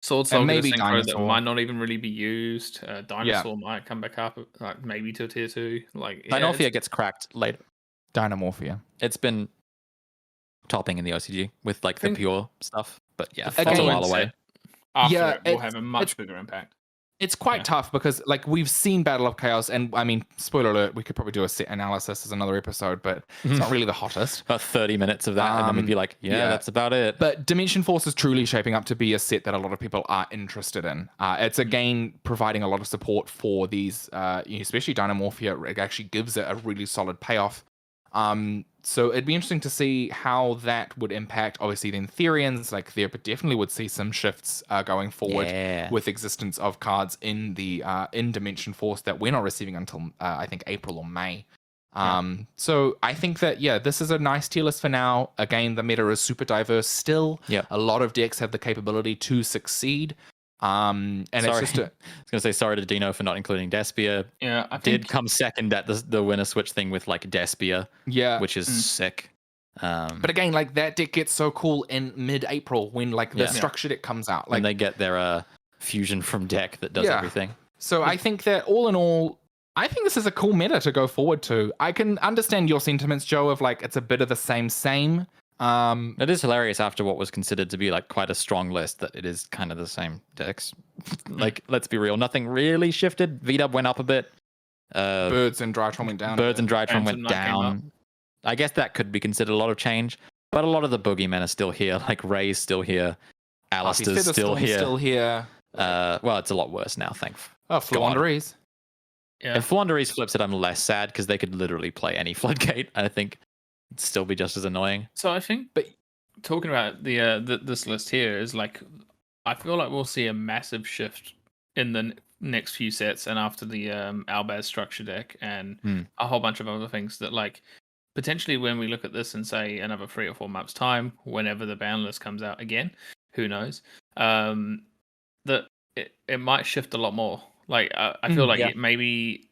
Sword And Soul maybe maybe synchro that Dinosaur. might not even really be used. Dinosaur might come back up, like maybe to tier 2. Like Dynamorphia gets cracked later. Dynamorphia. It's been topping in the OCG with like the think pure stuff, but yeah, the that's a while following away. set after Yeah, it will have a much bigger impact. It's quite Yeah. tough because, like, we've seen Battle of Chaos, and I mean, spoiler alert, we could probably do a set analysis as another episode, but it's not really the hottest. About 30 minutes of that, and then we'd be like, yeah, that's about it. But Dimension Force is truly shaping up to be a set that a lot of people are interested in. It's again providing a lot of support for these, especially Dynamorphia. It actually gives it a really solid payoff. So it'd be interesting to see how that would impact, obviously, the Therians. Like, there definitely would see some shifts going forward with existence of cards in the in Dimension Force that we're not receiving until I think April or May. So I think that this is a nice tier list for now. Again, the meta is super diverse still. A lot of decks have the capability to succeed. And sorry. it's just I was gonna say sorry to Dino for not including Despia. Yeah, I did come second at the winner switch thing with like Despia, which is sick. But again, like that deck gets so cool in mid-April when like the structure deck comes out. Like, and they get their fusion from deck that does everything. So I think that all in all, I think this is a cool meta to go forward to. I can understand your sentiments, Joe, of like it's a bit of the same. It is hilarious after what was considered to be like quite a strong list that it is kind of the same decks. Like, let's be real, nothing really shifted. V-Dub went up a bit. Birds and Drytron went down. Birds and Drytron went down. I guess that could be considered a lot of change, but a lot of the boogeymen are still here. Like Ray's still here. Alistair's still here. Well, it's a lot worse now, Floowandereeze. If Floowandereeze flips it, I'm less sad because they could literally play any floodgate. I think it'd still be just as annoying. So I think, but talking about this list here is like, I feel like we'll see a massive shift in the next few sets and after the Albaz structure deck and a whole bunch of other things that like potentially when we look at this and say another 3 or 4 months time, whenever the ban list comes out again, who knows, that it might shift a lot more. Like I feel like maybe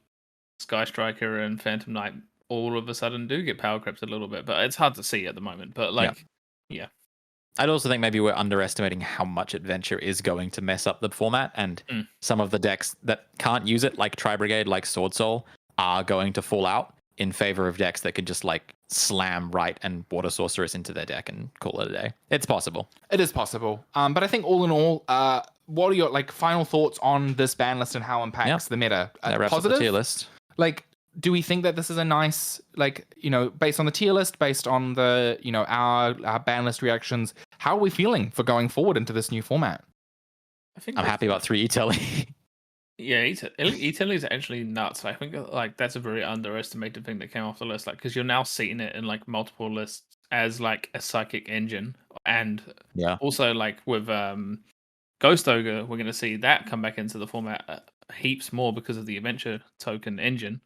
Sky Striker and Phantom Knight all of a sudden do get power crept a little bit, but it's hard to see at the moment. But like, I'd also think maybe we're underestimating how much Adventure is going to mess up the format, and some of the decks that can't use it, like Tri Brigade, like Sword Soul, are going to fall out in favor of decks that can just like slam Right and Water Sorceress into their deck and call it a day. It's possible. It is possible. But I think all in all, what are your like final thoughts on this ban list and how it impacts the meta? That wraps up the tier list. Like, do we think that this is a nice, like, based on the tier list, based on the, our ban list reactions, how are we feeling for going forward into this new format? I think I'm happy about 3 Itelly. Yeah, Italy is actually nuts. I think like that's a very underestimated thing that came off the list. Like, because you're now seeing it in like multiple lists as like a psychic engine, and also like with Ghost Ogre, we're going to see that come back into the format heaps more because of the adventure token engine.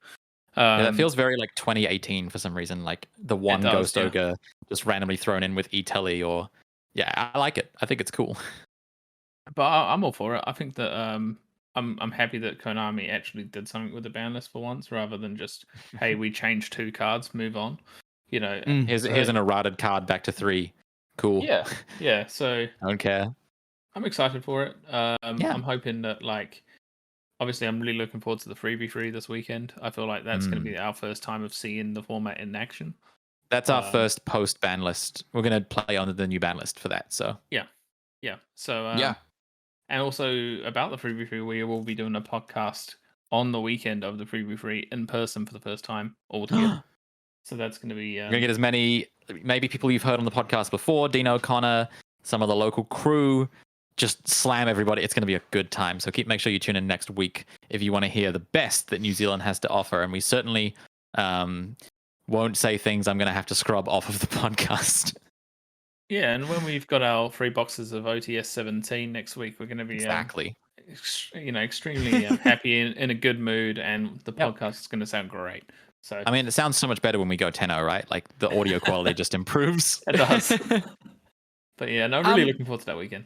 That feels very like 2018 for some reason. Like the one Ghost Ogre just randomly thrown in with Itelly, or I like it. I think it's cool. But I'm all for it. I think that I'm happy that Konami actually did something with the ban list for once, rather than just, hey, we changed 2 cards, move on. Here's an errated card back to 3. Cool. Yeah. So I don't care. I'm excited for it. I'm hoping that like, obviously, I'm really looking forward to the 3v3 this weekend. I feel like that's going to be our first time of seeing the format in action. That's our first post ban list. We're going to play on the new ban list for that. So yeah. So and also about the 3v3, we will be doing a podcast on the weekend of the 3v3 in person for the first time all together. So that's going to be... We're going to get as many, maybe people you've heard on the podcast before, Dino, Connor, some of the local crew, just slam everybody. It's going to be a good time. So make sure you tune in next week if you want to hear the best that New Zealand has to offer. And we certainly won't say things I'm going to have to scrub off of the podcast. Yeah, and when we've got our 3 boxes of OTS 17 next week, we're going to be extremely happy in a good mood, and the podcast is going to sound great. So I mean, it sounds so much better when we go 10-0, right? Like the audio quality just improves. It does. But yeah, no, really looking forward to that weekend.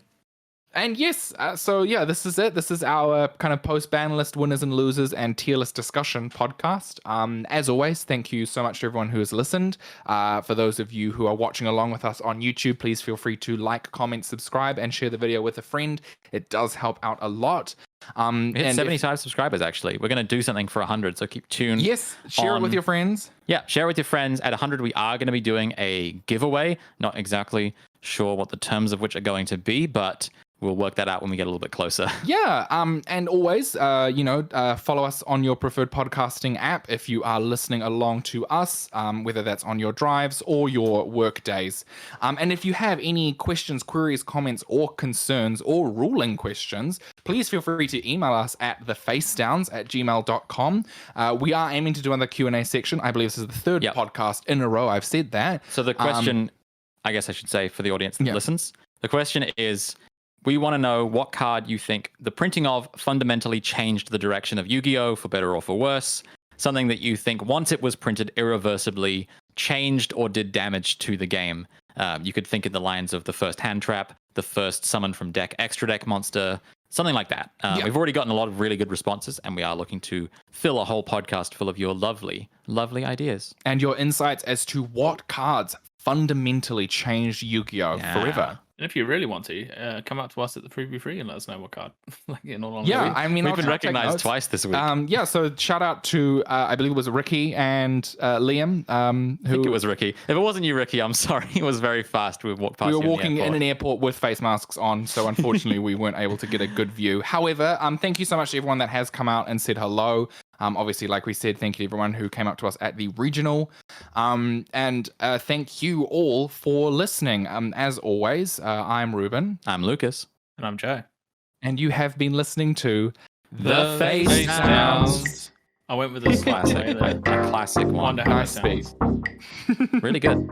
And yes, so yeah, this is it. This is our kind of post-ban list winners and losers and tier list discussion podcast. As always, thank you so much to everyone who has listened. For those of you who are watching along with us on YouTube, please feel free to like, comment, subscribe, and share the video with a friend. It does help out a lot. We hit 75 subscribers, actually. We're going to do something for 100, so keep tuned. Yes, share it with your friends. Yeah, share it with your friends. At 100, we are going to be doing a giveaway. Not exactly sure what the terms of which are going to be, but we'll work that out when we get a little bit closer. Yeah. And always, follow us on your preferred podcasting app if you are listening along to us, whether that's on your drives or your work days. And if you have any questions, queries, comments, or concerns or ruling questions, please feel free to email us at thefacedowns@gmail.com. We are aiming to do another Q&A section. I believe this is the third podcast in a row I've said that. So the question, I guess I should say for the audience that listens, the question is, we want to know what card you think the printing of fundamentally changed the direction of Yu-Gi-Oh! For better or for worse. Something that you think once it was printed irreversibly changed or did damage to the game. You could think in the lines of the first hand trap, the first summon from deck extra deck monster, something like that. We've already gotten a lot of really good responses, and we are looking to fill a whole podcast full of your lovely, lovely ideas. And your insights as to what cards fundamentally changed Yu-Gi-Oh! Forever. And if you really want to, come up to us at the Preview Free and let us know what card. Like, in all honesty. Yeah, I mean, we've been recognized twice this week. So shout out to, I believe it was Ricky and Liam. I think it was Ricky. If it wasn't you, Ricky, I'm sorry. It was very fast. We walked past. We were walking in an airport with face masks on, so unfortunately we weren't able to get a good view. However, thank you so much to everyone that has come out and said hello. Obviously, like we said, thank you to everyone who came up to us at the regional. And thank you all for listening. As always, I'm Ruben. I'm Lucas. And I'm Joe. And you have been listening to The Face Downs. I went with a classic one. Nice speed. Really good.